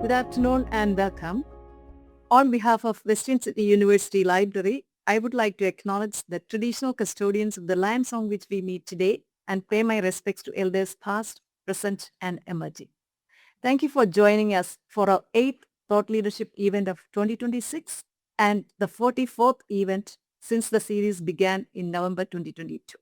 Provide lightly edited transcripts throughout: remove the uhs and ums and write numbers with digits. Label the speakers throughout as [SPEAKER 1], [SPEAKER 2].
[SPEAKER 1] Good afternoon and welcome. On behalf of Western Sydney University Library, I would like to acknowledge the traditional custodians of the lands on which we meet today and pay my respects to elders past, present, and emerging. Thank you for joining us for our 8th Thought Leadership event of 2026 and the 44th event since the series began in November 2022.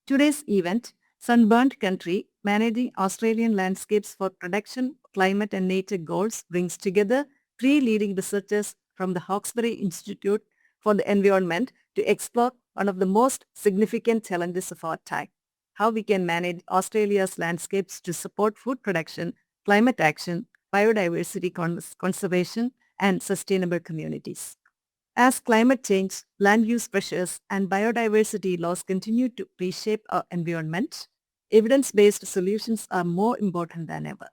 [SPEAKER 1] Today's event, Sunburnt Country, Managing Australian Landscapes for Production, Climate and Nature Goals, brings together 3 leading researchers from the Hawkesbury Institute for the Environment to explore one of the most significant challenges of our time: how we can manage Australia's landscapes to support food production, climate action, biodiversity conservation, and sustainable communities. As climate change, land use pressures, and biodiversity loss continue to reshape our environment, evidence-based solutions are more important than ever.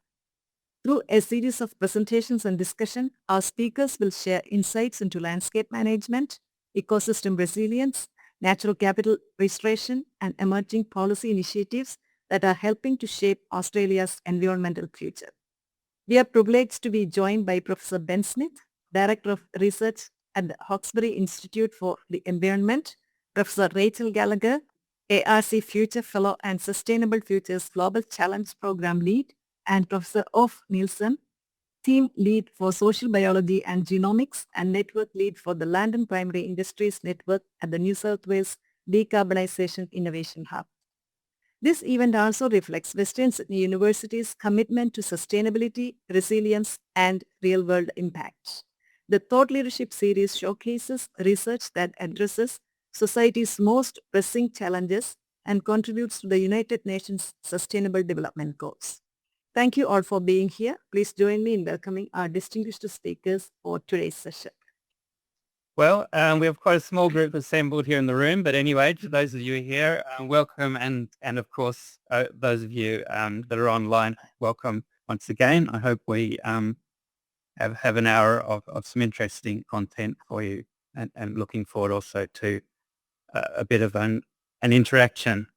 [SPEAKER 1] Through a series of presentations and discussion, our speakers will share insights into landscape management, ecosystem resilience, natural capital restoration, and emerging policy initiatives that are helping to shape Australia's environmental future. We are privileged to be joined by Professor Ben Smith, Director of Research at the Hawkesbury Institute for the Environment, Professor Rachael Gallagher, ARC Future Fellow and Sustainable Futures Global Challenge Program Lead, and Professor Uffe Nielsen, Team Lead for Social Biology and Genomics and Network Lead for the Land and Primary Industries Network at the New South Wales Decarbonisation Innovation Hub. This event also reflects Western Sydney University's commitment to sustainability, resilience, and real-world impact. The Thought Leadership series showcases research that addresses society's most pressing challenges and contributes to the United Nations Sustainable Development Goals. Thank you all for being here. Please join me in welcoming our distinguished speakers for today's session.
[SPEAKER 2] Well, we have quite a small group assembled here in the room, but anyway, to those of you here, welcome, and of course, those of you that are online, welcome once again. I hope we have an hour of some interesting content for you, and looking forward also to a bit of an interaction,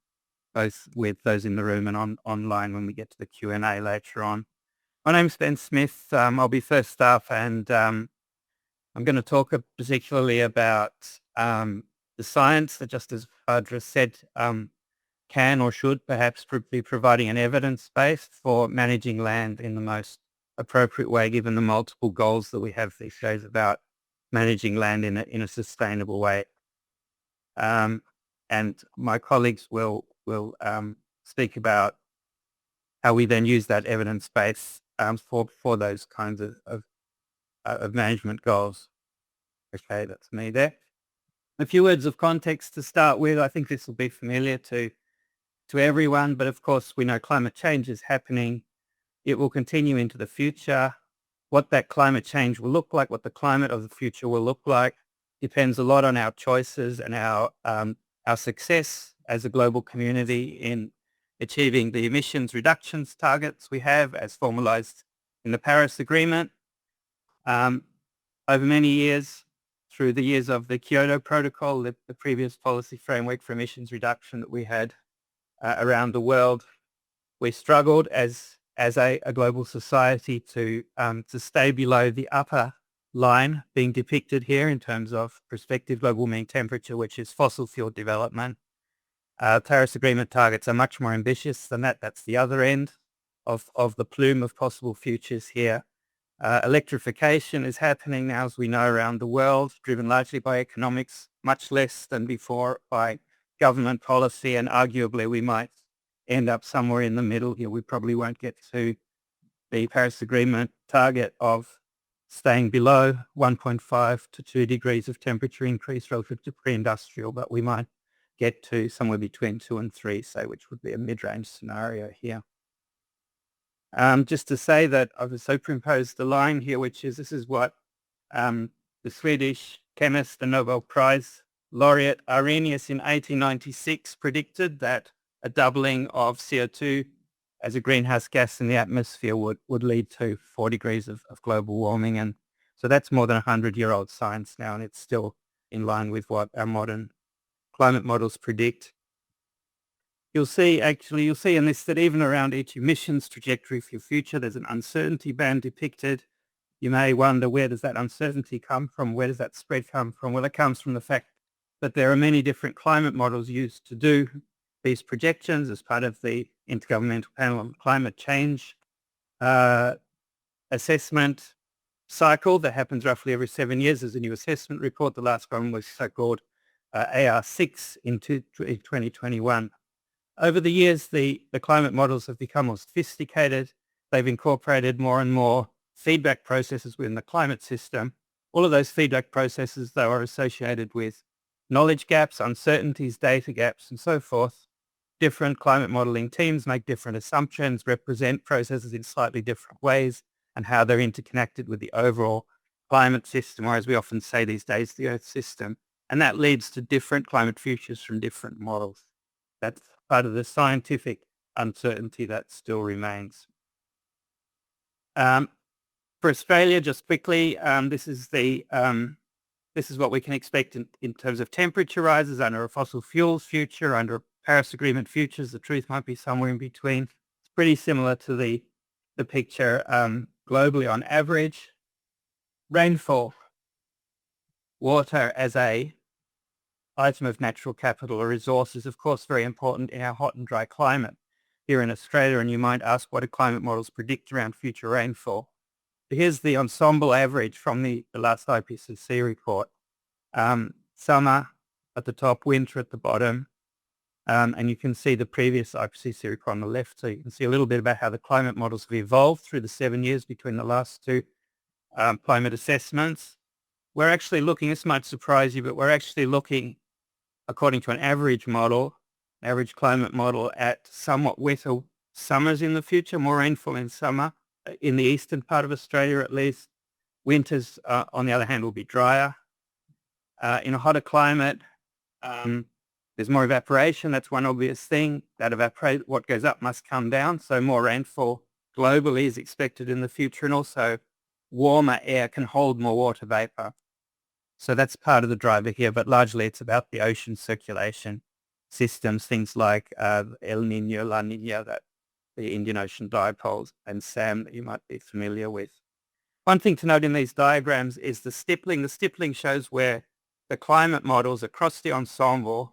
[SPEAKER 2] both with those in the room and online when we get to the Q&A later on. My name's Ben Smith. I'll be first up, and I'm going to talk particularly about the science that, just as Bhadra said, can or should perhaps be providing an evidence base for managing land in the most appropriate way, given the multiple goals that we have these days about managing land in a sustainable way. And my colleagues will speak about how we then use that evidence base for those kinds of management goals. Okay, that's me there. A few words of context to start with. I think this will be familiar to everyone, but of course we know climate change is happening. It will continue into the future. What that climate change will look like, what the climate of the future will look like, depends a lot on our choices and our success as a global community in achieving the emissions reductions targets we have as formalized in the Paris Agreement. Over many years, through the years of the Kyoto Protocol, the previous policy framework for emissions reduction that we had around the world, we struggled as a global society to stay below the upper line being depicted here in terms of prospective global mean temperature, which is fossil fuel development. Paris Agreement targets are much more ambitious than that. That's the other end of the plume of possible futures here. Electrification is happening now, as we know, around the world, driven largely by economics, much less than before by government policy, and arguably we might end up somewhere in the middle here. We probably won't get to the Paris Agreement target of staying below 1.5 to 2 degrees of temperature increase relative to pre-industrial, but we might get to somewhere between 2 and 3, say, which would be a mid-range scenario here. Just to say that I've superimposed the line here, which is, this is what the Swedish chemist and Nobel Prize laureate Arrhenius in 1896 predicted, that a doubling of CO2 as a greenhouse gas in the atmosphere would lead to 4 degrees of global warming. And so that's more than 100-year-old science now, and it's still in line with what our modern climate models predict. You'll see in this that even around each emissions trajectory for your future, there's an uncertainty band depicted. You may wonder, where does that uncertainty come from? Where does that spread come from? Well, it comes from the fact that there are many different climate models used to do these projections as part of the Intergovernmental Panel on Climate Change assessment cycle that happens roughly every 7 years. There's a new assessment report. The last one was so-called AR6 in 2021. Over the years, the climate models have become more sophisticated. They've incorporated more and more feedback processes within the climate system. All of those feedback processes, though, are associated with knowledge gaps, uncertainties, data gaps, and so forth. Different climate modeling teams make different assumptions, represent processes in slightly different ways, and how they're interconnected with the overall climate system, or as we often say these days, the Earth system. And that leads to different climate futures from different models. That's part of the scientific uncertainty that still remains. For Australia, just quickly, this is what we can expect in terms of temperature rises under a fossil fuels future, under Paris Agreement futures. The truth might be somewhere in between. It's pretty similar to the picture globally on average. Rainfall, water as a item of natural capital or resource is of course very important in our hot and dry climate here in Australia, and you might ask, what do climate models predict around future rainfall? Here's the ensemble average from the last IPCC report. Summer at the top, winter at the bottom, and you can see the previous IPCC report on the left, so you can see a little bit about how the climate models have evolved through the 7 years between the last two climate assessments. We're actually looking, this might surprise you, but we're actually looking, according to an average model, average climate model, at somewhat wetter summers in the future, more rainfall in summer, in the eastern part of Australia at least. Winters, on the other hand, will be drier. In a hotter climate, there's more evaporation. That's one obvious thing. That what goes up must come down. So more rainfall globally is expected in the future, and also warmer air can hold more water vapor. So that's part of the driver here, but largely it's about the ocean circulation systems, things like El Nino, La Nina, that the Indian Ocean dipoles, and SAM that you might be familiar with. One thing to note in these diagrams is the stippling. The stippling shows where the climate models across the ensemble,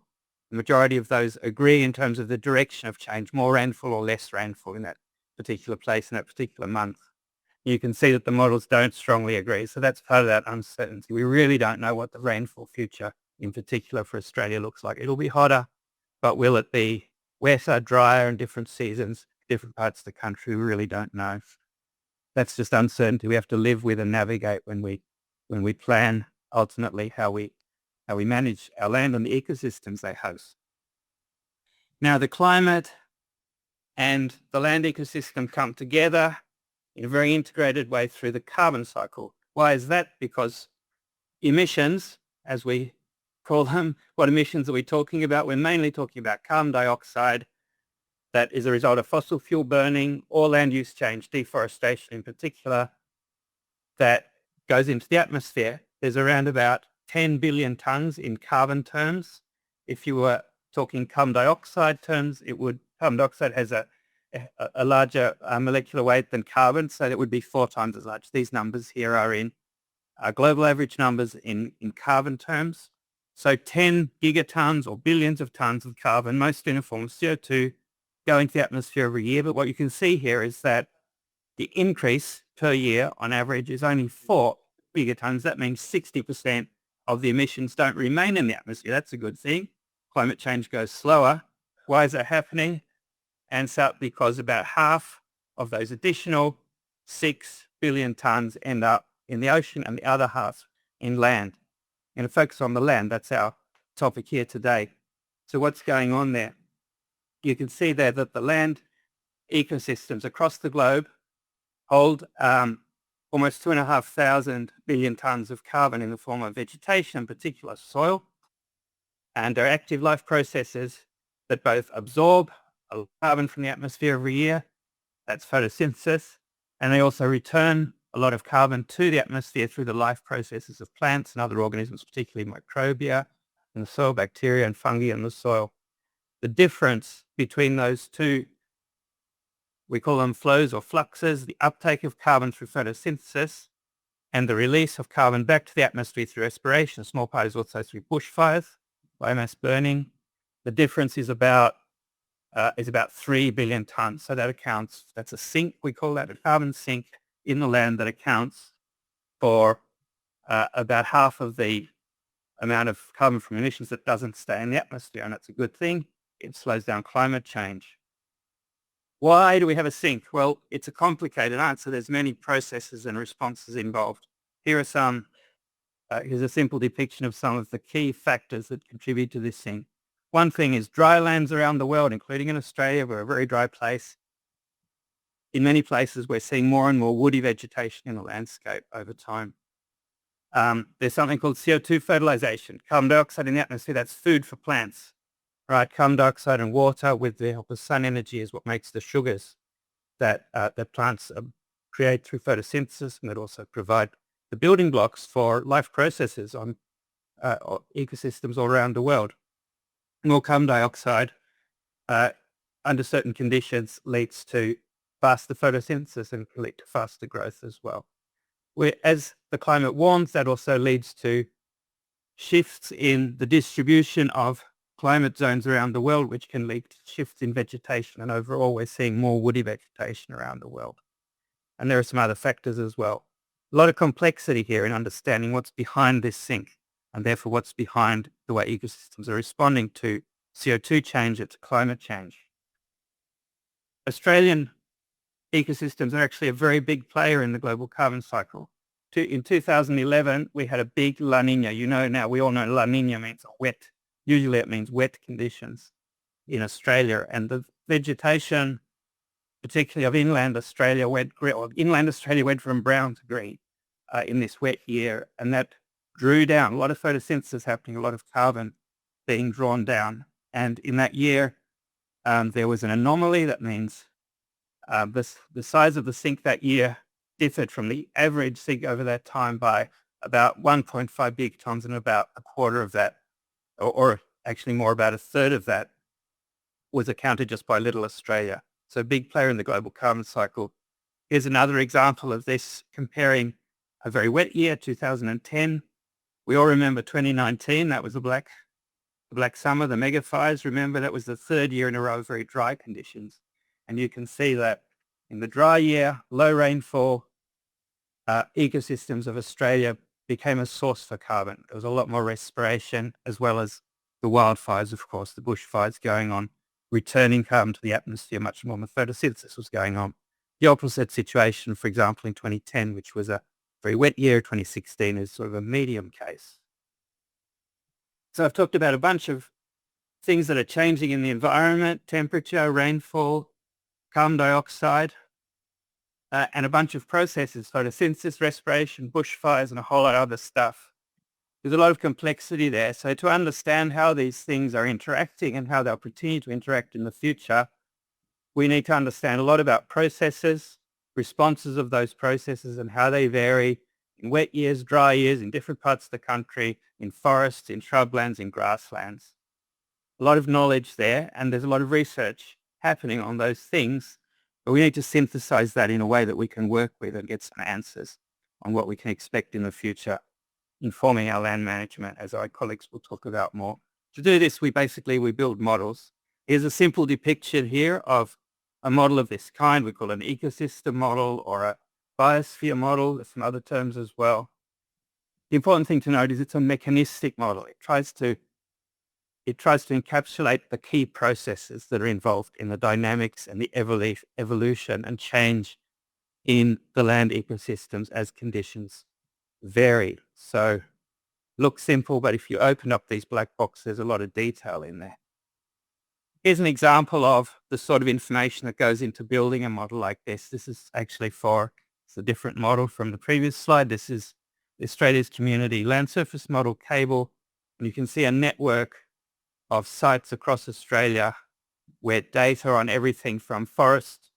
[SPEAKER 2] the majority of those agree in terms of the direction of change, more rainfall or less rainfall in that particular place in that particular month. You can see that the models don't strongly agree. So that's part of that uncertainty. We really don't know what the rainfall future in particular for Australia looks like. It'll be hotter, but will it be wetter, drier in different seasons, different parts of the country? We really don't know. That's just uncertainty we have to live with and navigate when we plan ultimately how we manage our land and the ecosystems they host. Now the climate and the land ecosystem come together in a very integrated way through the carbon cycle. Why is that? Because emissions, as we call them, what emissions are we talking about? We're mainly talking about carbon dioxide that is a result of fossil fuel burning or land use change, deforestation in particular, that goes into the atmosphere. There's around about 10 billion tons in carbon terms. If you were talking carbon dioxide terms, carbon dioxide has a larger molecular weight than carbon, so that would be 4 times as large. These numbers here are in global average numbers in carbon terms. So 10 gigatons or billions of tons of carbon, mostly in the form of CO2, go into the atmosphere every year. But what you can see here is that the increase per year on average is only 4 gigatons. That means 60% of the emissions don't remain in the atmosphere. That's a good thing. Climate change goes slower. Why is that happening? And so because about half of those additional 6 billion tons end up in the ocean and the other half in land. And to focus on the land, that's our topic here today. So what's going on there? You can see there that the land ecosystems across the globe hold almost 2,500 billion tons of carbon in the form of vegetation, in particular soil, and are active life processes that both absorb carbon from the atmosphere every year, that's photosynthesis, and they also return a lot of carbon to the atmosphere through the life processes of plants and other organisms, particularly microbia in the soil, bacteria and fungi in the soil. The difference between those two, we call them flows or fluxes, the uptake of carbon through photosynthesis and the release of carbon back to the atmosphere through respiration. A small part is also through bushfires, biomass burning. The difference is about 3 billion tons. So that's a sink, we call that a carbon sink in the land that accounts for about half of the amount of carbon from emissions that doesn't stay in the atmosphere. And that's a good thing. It slows down climate change. Why do we have a sink? Well, it's a complicated answer. There's many processes and responses involved. Here's a simple depiction of some of the key factors that contribute to this sink. One thing is dry lands around the world, including in Australia. We're a very dry place. In many places, we're seeing more and more woody vegetation in the landscape over time. There's something called CO2 fertilization. Carbon dioxide in the atmosphere, that's food for plants. Right, carbon dioxide and water with the help of sun energy is what makes the sugars that plants create through photosynthesis, and that also provide the building blocks for life processes on ecosystems all around the world. More carbon dioxide under certain conditions leads to faster photosynthesis and can lead to faster growth as well. As the climate warms, that also leads to shifts in the distribution of climate zones around the world, which can lead to shifts in vegetation. And overall, we're seeing more woody vegetation around the world. And there are some other factors as well. A lot of complexity here in understanding what's behind this sink, and therefore what's behind the way ecosystems are responding to CO2 change and to climate change. Australian ecosystems are actually a very big player in the global carbon cycle. In 2011, we had a big La Nina. We all know La Nina means wet. Usually it means wet conditions in Australia, and the vegetation, particularly of inland Australia, went from brown to green in this wet year, and that drew down a lot of photosynthesis happening, a lot of carbon being drawn down. And in that year, there was an anomaly. That means the size of the sink that year differed from the average sink over that time by about 1.5 gigatons, and about a quarter of that, or actually more, about a third of that, was accounted just by little Australia. So a big player in the global carbon cycle. Here's another example of this, comparing a very wet year, 2010. We all remember 2019, that was the black summer, the mega fires. Remember, that was the third year in a row of very dry conditions. And you can see that in the dry year, low rainfall, ecosystems of Australia became a source for carbon. There was a lot more respiration, as well as the wildfires, of course, the bushfires going on, returning carbon to the atmosphere. Much more photosynthesis was going on. The opposite situation, for example, in 2010, which was a very wet year. 2016 is sort of a medium case. So I've talked about a bunch of things that are changing in the environment: temperature, rainfall, carbon dioxide, and a bunch of processes: photosynthesis, respiration, bushfires, and a whole lot of other stuff. There's a lot of complexity there. So to understand how these things are interacting and how they'll continue to interact in the future, we need to understand a lot about processes, responses of those processes, and how they vary in wet years, dry years, in different parts of the country, in forests, in shrublands, in grasslands. A lot of knowledge there, and there's a lot of research happening on those things, but we need to synthesize that in a way that we can work with and get some answers on what we can expect in the future, informing our land management, as our colleagues will talk about more. To do this, we build models. Here's a simple depiction here of a model of this kind. We call it an ecosystem model or a biosphere model. There's some other terms as well. The important thing to note is it's a mechanistic model. It tries to encapsulate the key processes that are involved in the dynamics and the evolution and change in the land ecosystems as conditions vary. So looks simple, but if you open up these black boxes, there's a lot of detail in there. Here's an example of the sort of information that goes into building a model like this. This is actually it's a different model from the previous slide. This is Australia's Community Land Surface Model cable, and you can see a network of sites across Australia where data on everything from forest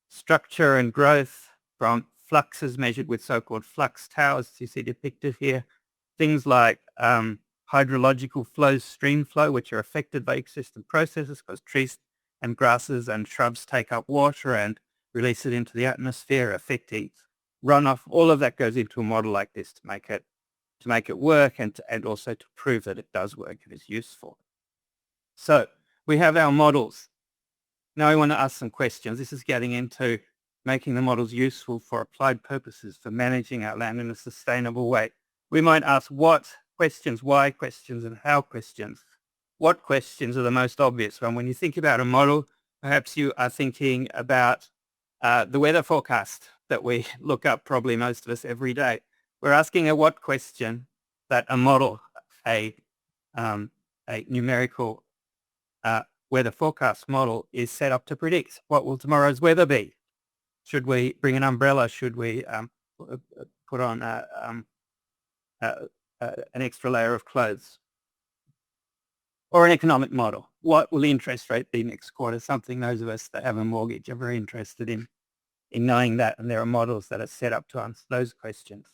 [SPEAKER 2] structure and growth, from fluxes measured with so-called flux towers, you see depicted here, things like hydrological flows, stream flow, which are affected by ecosystem processes because trees and grasses and shrubs take up water and release it into the atmosphere, affecting runoff, all of that goes into a model like this to make it work and also to prove that it does work and is useful. So we have our models. Now we want to ask some questions. This is getting into making the models useful for applied purposes, for managing our land in a sustainable way. We might ask what questions, why questions, and how questions. What questions are the most obvious one? When you think about a model, perhaps you are thinking about the weather forecast that we look up, probably most of us, every day. We're asking a what question that a model, a numerical weather forecast model is set up to predict. What will tomorrow's weather be? Should we bring an umbrella? Should we put on an extra layer of clothes? Or an economic model. What will the interest rate be next quarter? Something those of us that have a mortgage are very interested in knowing that, and there are models that are set up to answer those questions.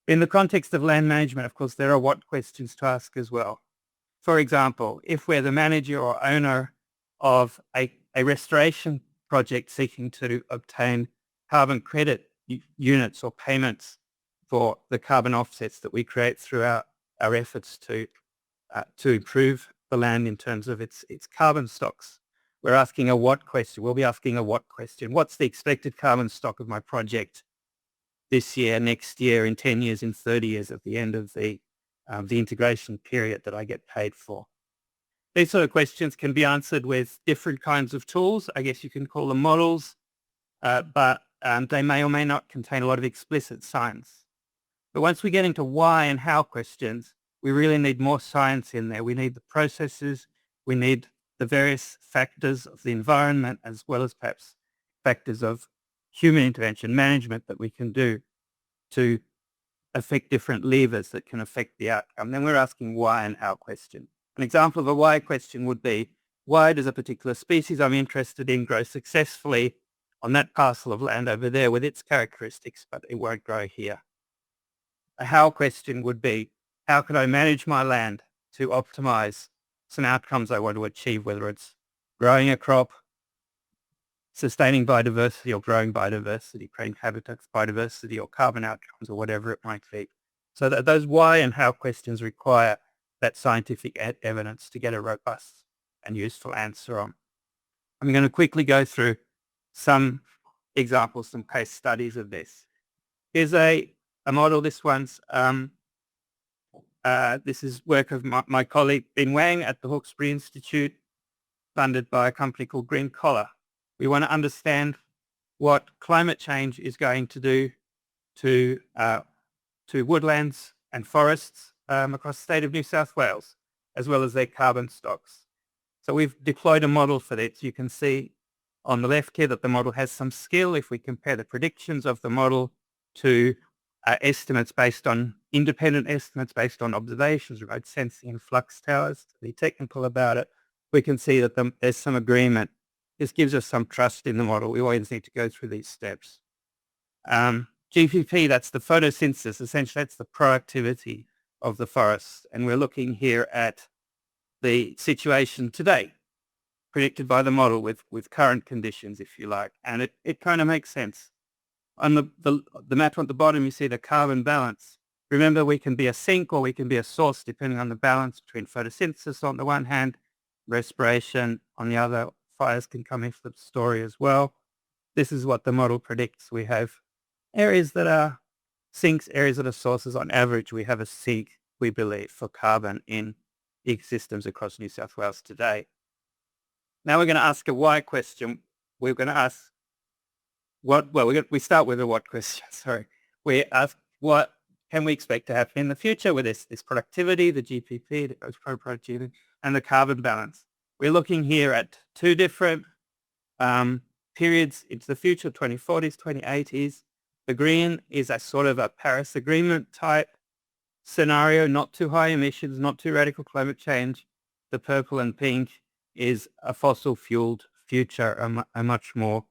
[SPEAKER 2] In the context of land management, of course, there are what questions to ask as well. For example, if we're the manager or owner of a restoration project seeking to obtain carbon credit units or payments for the carbon offsets that we create through our efforts to improve the land in terms of its carbon stocks, we're asking a what question. We'll be asking a what question. What's the expected carbon stock of my project this year, next year, in 10 years, in 30 years, at the end of the integration period that I get paid for? These sort of questions can be answered with different kinds of tools. I guess you can call them models, but they may or may not contain a lot of explicit science. But once we get into why and how questions, we really need more science in there. We need the processes. We need the various factors of the environment, as well as perhaps factors of human intervention management that we can do to affect different levers that can affect the outcome. Then we're asking why and how question. An example of a why question would be, why does a particular species I'm interested in grow successfully on that parcel of land over there with its characteristics, but it won't grow here? A how question would be, how can I manage my land to optimize some outcomes I want to achieve, whether it's growing a crop, sustaining biodiversity, or growing biodiversity, creating habitats biodiversity, or carbon outcomes, or whatever it might be. So that those why and how questions require that scientific evidence to get a robust and useful answer on. I'm going to quickly go through some examples, some case studies of this. Here's a model. This one's this is work of my colleague Ben Wang at the Hawkesbury Institute, funded by a company called Green Collar. We want to understand what climate change is going to do to woodlands and forests across the state of New South Wales, as well as their carbon stocks. So we've deployed a model for this. You can see on the left here that the model has some skill. If we compare the predictions of the model to estimates based on independent estimates based on observations, remote sensing and flux towers, to be technical about it, we can see that there's some agreement. This gives us some trust in the model. We always need to go through these steps. GPP, that's the photosynthesis. Essentially, that's the proactivity of the forest. And we're looking here at the situation today, predicted by the model with current conditions, if you like. And it kind of makes sense. On the map at the bottom, you see the carbon balance. Remember, we can be a sink or we can be a source, depending on the balance between photosynthesis on the one hand, respiration on the other. Fires can come into the story as well. This is what the model predicts. We have areas that are sinks, areas that are sources. On average, we have a sink, we believe, for carbon in ecosystems across New South Wales today. Now we're going to ask a why question. We're going to ask we start with a what question, sorry. We ask what can we expect to happen in the future with this productivity, the GPP, the gross productivity, and the carbon balance. We're looking here at two different periods into the future, 2040s, 2080s. The green is a sort of a Paris Agreement type scenario, not too high emissions, not too radical climate change. The purple and pink is a fossil-fueled future, a much more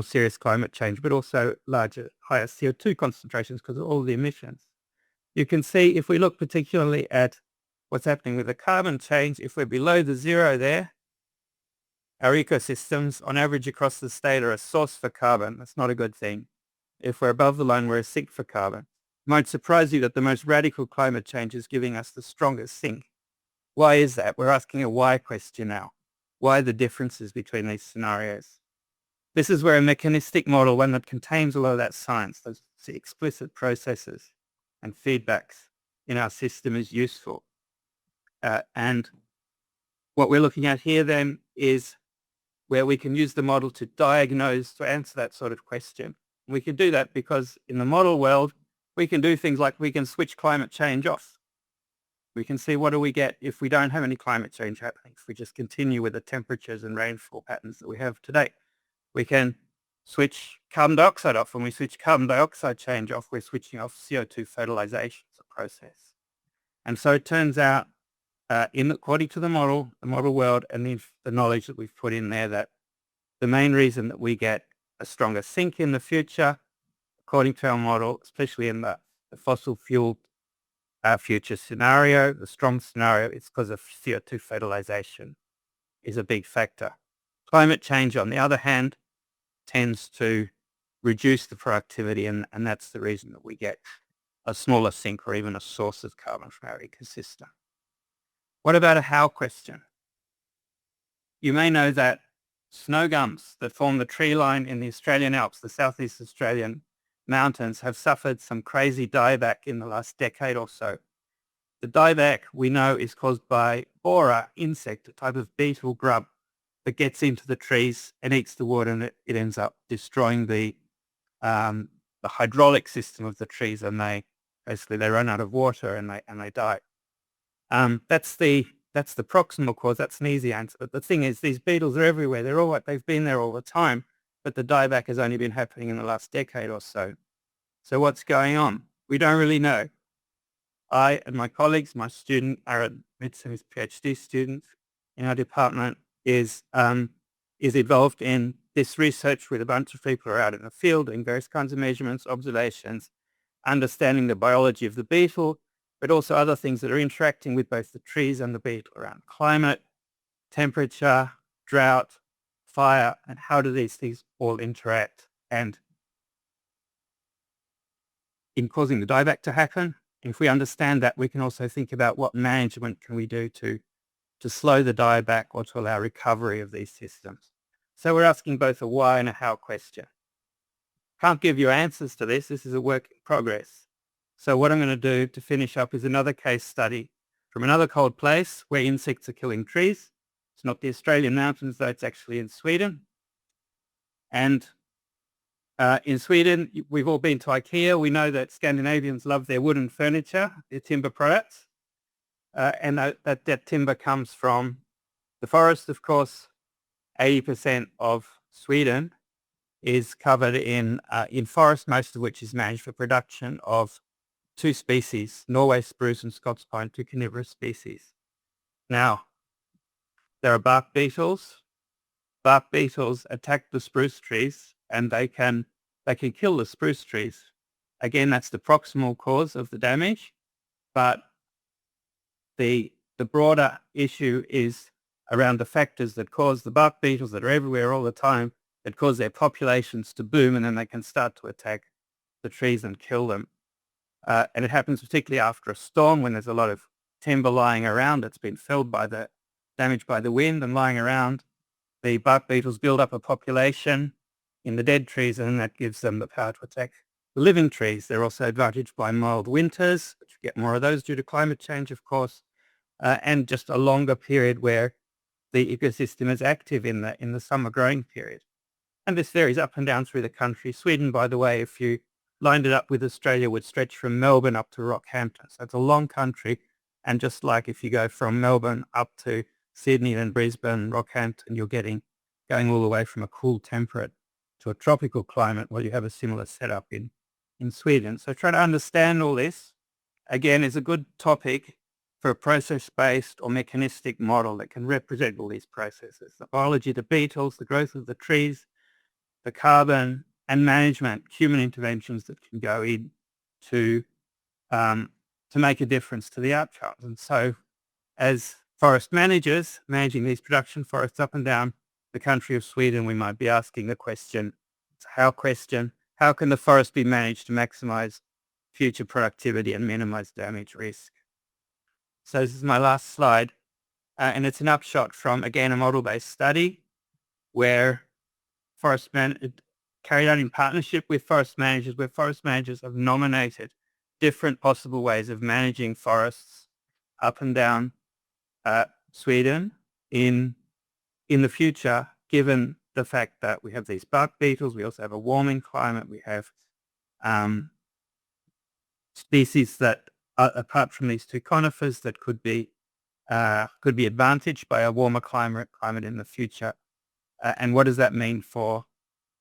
[SPEAKER 2] serious climate change, but also higher CO2 concentrations because of all the emissions. You can see if we look particularly at what's happening with the carbon change, if we're below the zero there, Our ecosystems, on average across the state, are a source for carbon. That's not a good thing. If we're above the line, we're a sink for carbon. It might surprise you that the most radical climate change is giving us the strongest sink. Why is that? We're asking a why question now. Why the differences between these scenarios? This is where a mechanistic model, one that contains a lot of that science, those explicit processes and feedbacks in our system, is useful. And what we're looking at here then is where we can use the model to diagnose, to answer that sort of question. We can do that because in the model world, we can do things like we can switch climate change off. We can see what do we get if we don't have any climate change happening, if we just continue with the temperatures and rainfall patterns that we have today. We can switch carbon dioxide off. When we switch carbon dioxide change off, we're switching off CO2 fertilization as a process. And so it turns out, according to the model world and the knowledge that we've put in there, that the main reason that we get a stronger sink in the future, according to our model, especially in the fossil fuel future scenario, the strong scenario, it's because of CO2 fertilization is a big factor. Climate change, on the other hand, tends to reduce the productivity, and that's the reason that we get a smaller sink or even a source of carbon from our ecosystem. What about a how question? You may know that snow gums that form the tree line in the Australian Alps, the Southeast Australian mountains, have suffered some crazy dieback in the last decade or so. The dieback, we know, is caused by borer insect, a type of beetle grub that gets into the trees and eats the wood, and it ends up destroying the hydraulic system of the trees, and they run out of water and they die. That's the proximal cause. That's an easy answer. But the thing is, these beetles are everywhere. They've been there all the time, but the dieback has only been happening in the last decade or so. So what's going on? We don't really know. I and my colleagues, my student, Aaron Mitson, who's a PhD student in our department, is involved in this research with a bunch of people who are out in the field doing various kinds of measurements, observations, understanding the biology of the beetle, but also other things that are interacting with both the trees and the beetle around climate, temperature, drought, fire, and how do these things all interact and in causing the dieback to happen. And if we understand that, we can also think about what management can we do to slow the dieback or to allow recovery of these systems. So we're asking both a why and a how question. Can't give you answers to this. This is a work in progress. So what I'm going to do to finish up is another case study from another cold place where insects are killing trees. It's not the Australian mountains, though. It's actually in Sweden. And in Sweden, we've all been to IKEA. We know that Scandinavians love their wooden furniture, their timber products. And that timber comes from the forest, of course. 80% of Sweden is covered in forest, most of which is managed for production of two species, Norway spruce and Scots pine, two carnivorous species. Now, there are bark beetles. Bark beetles attack the spruce trees, and they can kill the spruce trees. Again, that's the proximal cause of the damage, but the broader issue is around the factors that cause the bark beetles that are everywhere all the time, that cause their populations to boom, and then they can start to attack the trees and kill them. And it happens particularly after a storm when there's a lot of timber lying around that's been felled damaged by the wind and lying around. The bark beetles build up a population in the dead trees, and that gives them the power to attack the living trees. They're also advantaged by mild winters, which we get more of those due to climate change, of course, and just a longer period where the ecosystem is active in the summer growing period. And this varies up and down through the country. Sweden, by the way, if you lined it up with Australia, would stretch from Melbourne up to Rockhampton. So it's a long country. And just like if you go from Melbourne up to Sydney and Brisbane, Rockhampton, you're going all the way from a cool temperate to a tropical climate. Well, you have a similar setup in Sweden. So trying to understand all this, again, is a good topic for a process-based or mechanistic model that can represent all these processes: the biology of the beetles, the growth of the trees, the carbon, and management, human interventions that can go in to make a difference to the outcomes. And so as forest managers, managing these production forests up and down the country of Sweden, we might be asking the question, how can the forest be managed to maximize future productivity and minimize damage risk? So this is my last slide, and it's an upshot from, again, a model-based study where carried out in partnership with forest managers, where forest managers have nominated different possible ways of managing forests up and down Sweden in the future, given the fact that we have these bark beetles, we also have a warming climate, we have species that, apart from these two conifers, that could be advantaged by a warmer climate in the future. And what does that mean for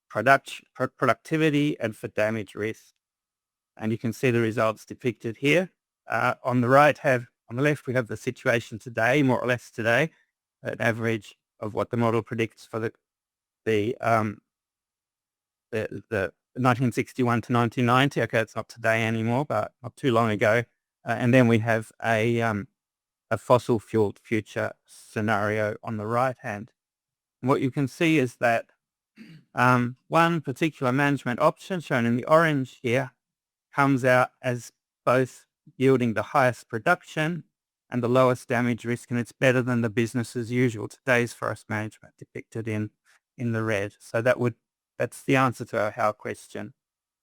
[SPEAKER 2] productivity and for damage risk? And you can see the results depicted here. On the left, we have the situation today, more or less today, an average of what the model predicts for the 1961 to 1990. Okay, it's not today anymore, but not too long ago. And then we have a fossil-fueled future scenario on the right hand. And what you can see is that one particular management option, shown in the orange here, comes out as both yielding the highest production and the lowest damage risk, and it's better than the business as usual, today's forest management, depicted in the red. So that's the answer to our how question: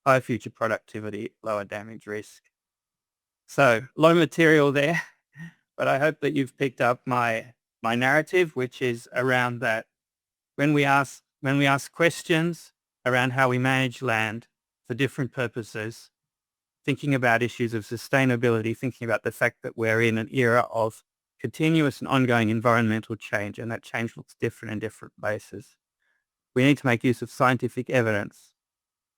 [SPEAKER 2] high future productivity, lower damage risk. So low material there, but I hope that you've picked up my narrative, which is around that when we ask questions around how we manage land for different purposes, thinking about issues of sustainability, thinking about the fact that we're in an era of continuous and ongoing environmental change, and that change looks different in different places. We need to make use of scientific evidence.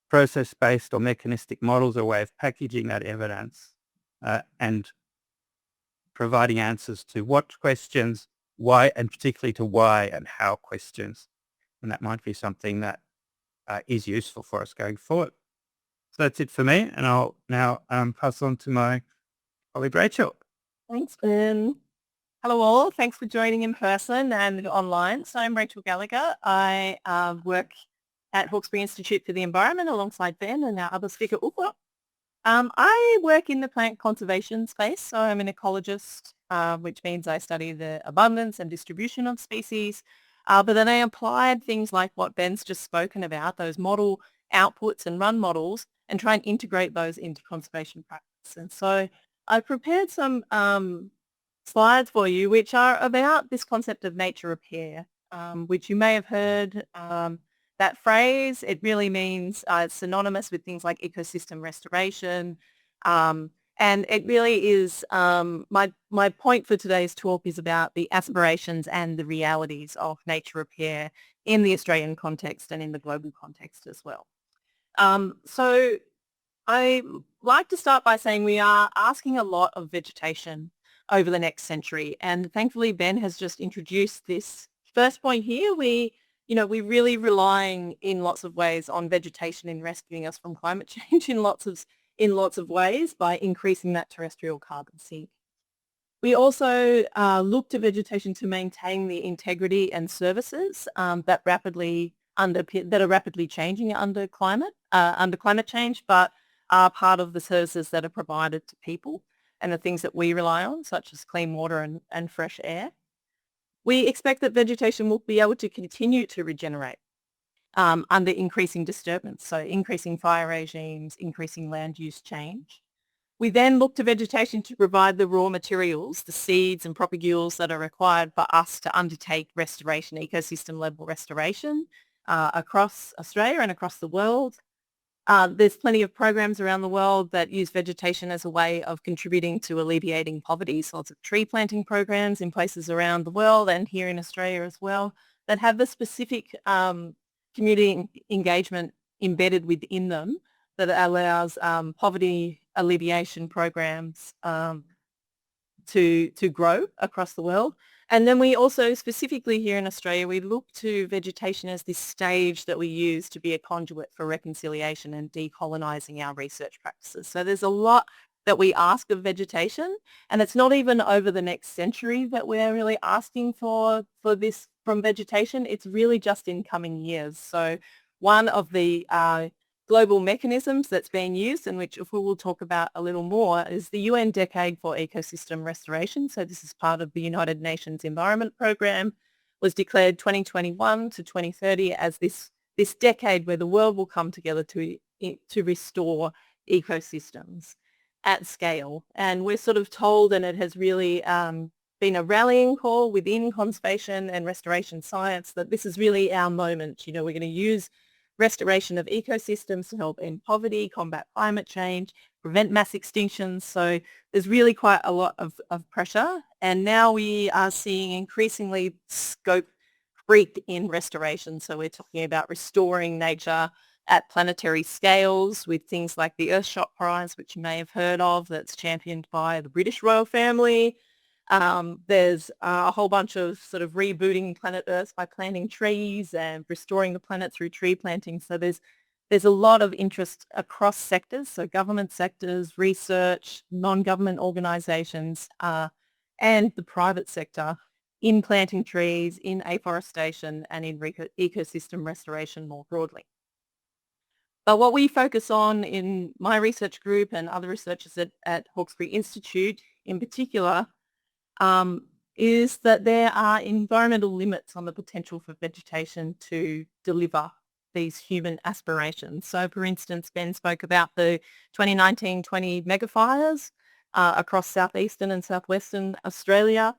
[SPEAKER 2] Process-based or mechanistic models are a way of packaging that evidence and providing answers to what questions, why, and particularly to why and how questions. And that might be something that is useful for us going forward. So that's it for me, and I'll now pass on to my colleague Rachael.
[SPEAKER 3] Thanks, Ben. Hello all, thanks for joining in person and online. So I'm Rachael Gallagher. I work at Hawkesbury Institute for the Environment alongside Ben and our other speaker, Uffe. I work in the plant conservation space, so I'm an ecologist, which means I study the abundance and distribution of species. But then I applied things like what Ben's just spoken about, those model outputs and run models, and try and integrate those into conservation practice. And so I've prepared some slides for you, which are about this concept of nature repair, which you may have heard that phrase. It really means it's synonymous with things like ecosystem restoration. And it really is, my point for today's talk is about the aspirations and the realities of nature repair in the Australian context and in the global context as well. So I like to start by saying we are asking a lot of vegetation over the next century. And thankfully, Ben has just introduced this first point here. We're really relying in lots of ways on vegetation in rescuing us from climate change in lots of ways by increasing that terrestrial carbon sink. We also look to vegetation to maintain the integrity and services that are rapidly changing under climate change, but are part of the services that are provided to people and the things that we rely on, such as clean water and fresh air. We expect that vegetation will be able to continue to regenerate under increasing disturbance, so increasing fire regimes, increasing land use change. We then look to vegetation to provide the raw materials, the seeds and propagules that are required for us to undertake restoration, ecosystem level restoration across Australia and across the world. There's plenty of programs around the world that use vegetation as a way of contributing to alleviating poverty. So lots of tree planting programs in places around the world and here in Australia as well that have the specific community engagement embedded within them that allows poverty alleviation programs to grow across the world. And then we also, specifically here in Australia, we look to vegetation as this stage that we use to be a conduit for reconciliation and decolonising our research practices. So there's a lot that we ask of vegetation. And it's not even over the next century that we're really asking for this from vegetation. It's really just in coming years. So one of the global mechanisms that's being used, and which if we will talk about a little more, is the UN Decade for Ecosystem Restoration. So this is part of the United Nations Environment Programme, was declared 2021 to 2030 as this decade where the world will come together to restore ecosystems at scale. And we're sort of told, and it has really been a rallying call within conservation and restoration science, that this is really our moment. We're going to use restoration of ecosystems to help end poverty, combat climate change, prevent mass extinctions. So there's really quite a lot of pressure. And now we are seeing increasingly scope creep in restoration. So we're talking about restoring nature at planetary scales with things like the Earthshot Prize, which you may have heard of, that's championed by the British royal family. There's a whole bunch of sort of rebooting planet Earth by planting trees and restoring the planet through tree planting. So there's a lot of interest across sectors, so government sectors, research, non-government organisations, and the private sector in planting trees, in afforestation, and in ecosystem restoration more broadly. But what we focus on in my research group and other researchers at Hawkesbury Institute in particular is that there are environmental limits on the potential for vegetation to deliver these human aspirations. So for instance, Ben spoke about the 2019-20 megafires across southeastern and southwestern Australia.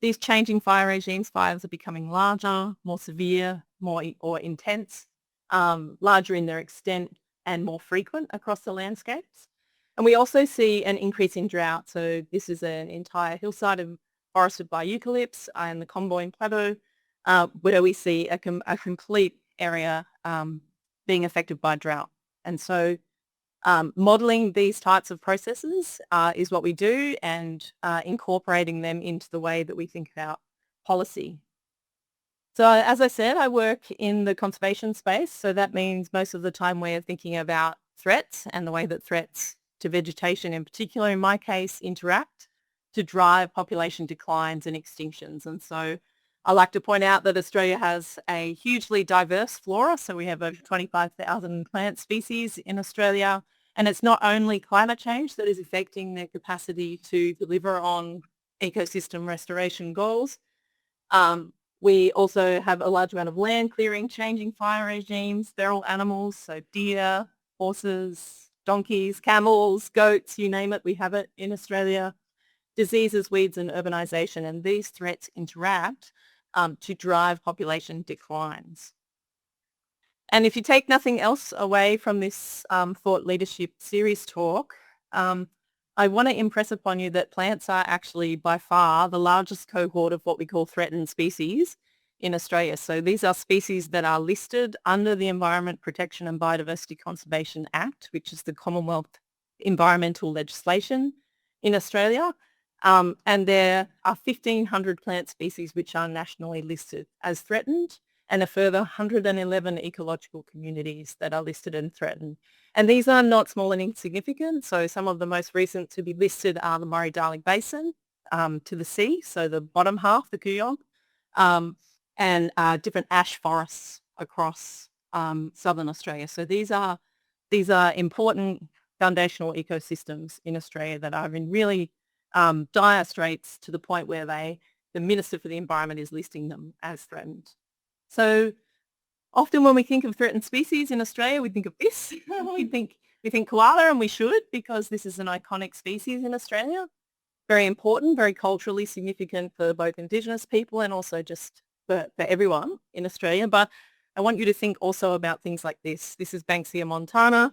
[SPEAKER 3] These changing fire regimes, fires are becoming larger, more severe, more intense, larger in their extent and more frequent across the landscapes. And we also see an increase in drought. So this is an entire hillside forested by eucalypts and the Comboyne Plateau, where we see a complete area being affected by drought. And so modelling these types of processes is what we do, and incorporating them into the way that we think about policy. So as I said, I work in the conservation space. So that means most of the time we're thinking about threats and the way that threats to vegetation in particular, in my case, interact to drive population declines and extinctions. And so I like to point out that Australia has a hugely diverse flora. So we have over 25,000 plant species in Australia. And it's not only climate change that is affecting their capacity to deliver on ecosystem restoration goals. We also have a large amount of land clearing, changing fire regimes, feral animals, so deer, horses, donkeys, camels, goats, you name it, we have it in Australia. Diseases, weeds and urbanisation, and these threats interact to drive population declines. And if you take nothing else away from this Thought Leadership series talk, I want to impress upon you that plants are actually by far the largest cohort of what we call threatened species in Australia. So these are species that are listed under the Environment Protection and Biodiversity Conservation Act, which is the Commonwealth environmental legislation in Australia. And there are 1,500 plant species which are nationally listed as threatened, and a further 111 ecological communities that are listed and threatened. And these are not small and insignificant. So some of the most recent to be listed are the Murray-Darling Basin to the sea, so the bottom half, the Kooyong, and different ash forests across southern Australia. So these are important foundational ecosystems in Australia that are in really dire straits, to the point where the Minister for the Environment is listing them as threatened. So often when we think of threatened species in Australia, we think of this. we think koala, and we should, because this is an iconic species in Australia. Very important, very culturally significant for both Indigenous people and also just for everyone in Australia. But I want you to think also about things like this. This is Banksia montana.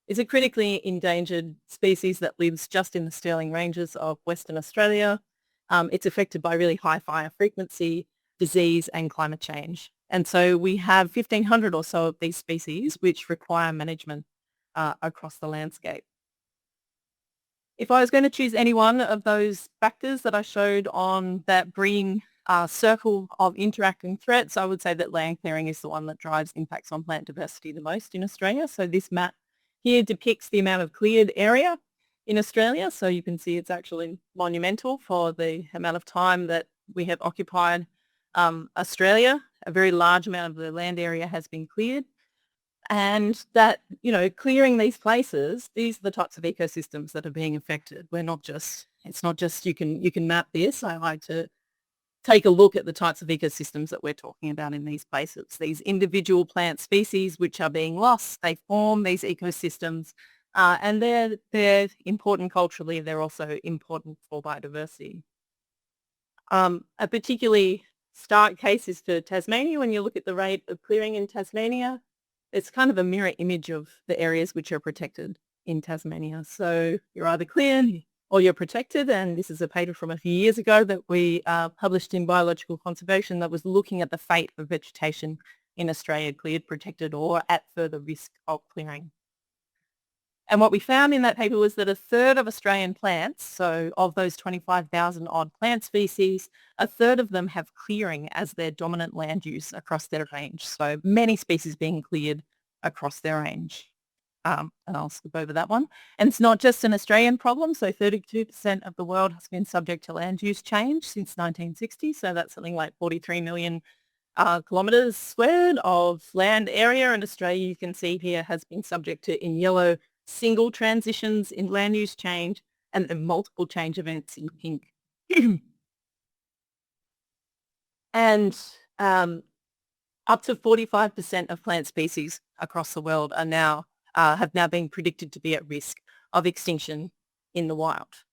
[SPEAKER 3] It's a critically endangered species that lives just in the Stirling Ranges of Western Australia. It's affected by really high fire frequency, disease and climate change. And so we have 1,500 or so of these species which require management across the landscape. If I was going to choose any one of those factors that I showed on that green circle of interacting threats, I would say that land clearing is the one that drives impacts on plant diversity the most in Australia. So this map here depicts the amount of cleared area in Australia. So you can see it's actually monumental for the amount of time that we have occupied Australia. A very large amount of the land area has been cleared. And that, clearing these places, these are the types of ecosystems that are being affected. It's not just you can map this. I like to take a look at the types of ecosystems that we're talking about in these places. These individual plant species which are being lost, they form these ecosystems, and they're important culturally. They're also important for biodiversity. A particularly stark case is for Tasmania. When you look at the rate of clearing in Tasmania, it's kind of a mirror image of the areas which are protected in Tasmania. So you're either cleared or you're protected, and this is a paper from a few years ago that we published in Biological Conservation that was looking at the fate of vegetation in Australia, cleared, protected, or at further risk of clearing. And what we found in that paper was that a third of Australian plants, so of those 25,000 odd plant species, a third of them have clearing as their dominant land use across their range. So many species being cleared across their range. And I'll skip over that one. And it's not just an Australian problem. So 32% of the world has been subject to land use change since 1960. So that's something like 43 million kilometres squared of land area. And Australia, you can see here, has been subject to, in yellow, single transitions in land use change and then multiple change events in pink. And up to 45% of plant species across the world are have now been predicted to be at risk of extinction in the wild.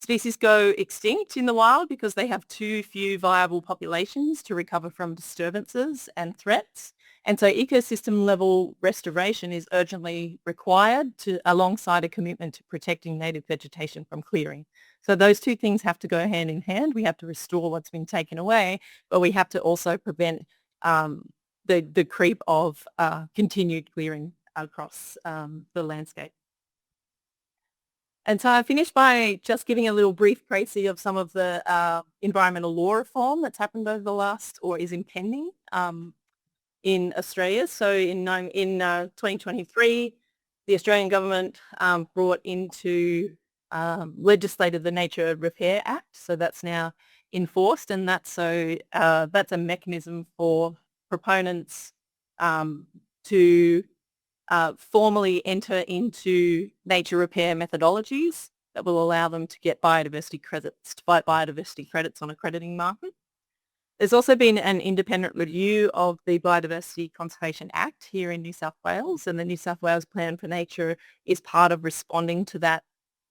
[SPEAKER 3] Species go extinct in the wild because they have too few viable populations to recover from disturbances and threats. And so ecosystem level restoration is urgently required alongside a commitment to protecting native vegetation from clearing. So those two things have to go hand in hand. We have to restore what's been taken away, but we have to also prevent the creep of continued clearing across the landscape. And so I finished by just giving a little brief précis of some of the environmental law reform that's happened over the last, or is impending, in Australia. So in 2023, the Australian government brought into legislated the Nature Repair Act. So that's now enforced, and that's a mechanism for proponents to formally enter into nature repair methodologies that will allow them to get biodiversity credits on a crediting market. There's also been an independent review of the Biodiversity Conservation Act here in New South Wales, and the New South Wales Plan for Nature is part of responding to that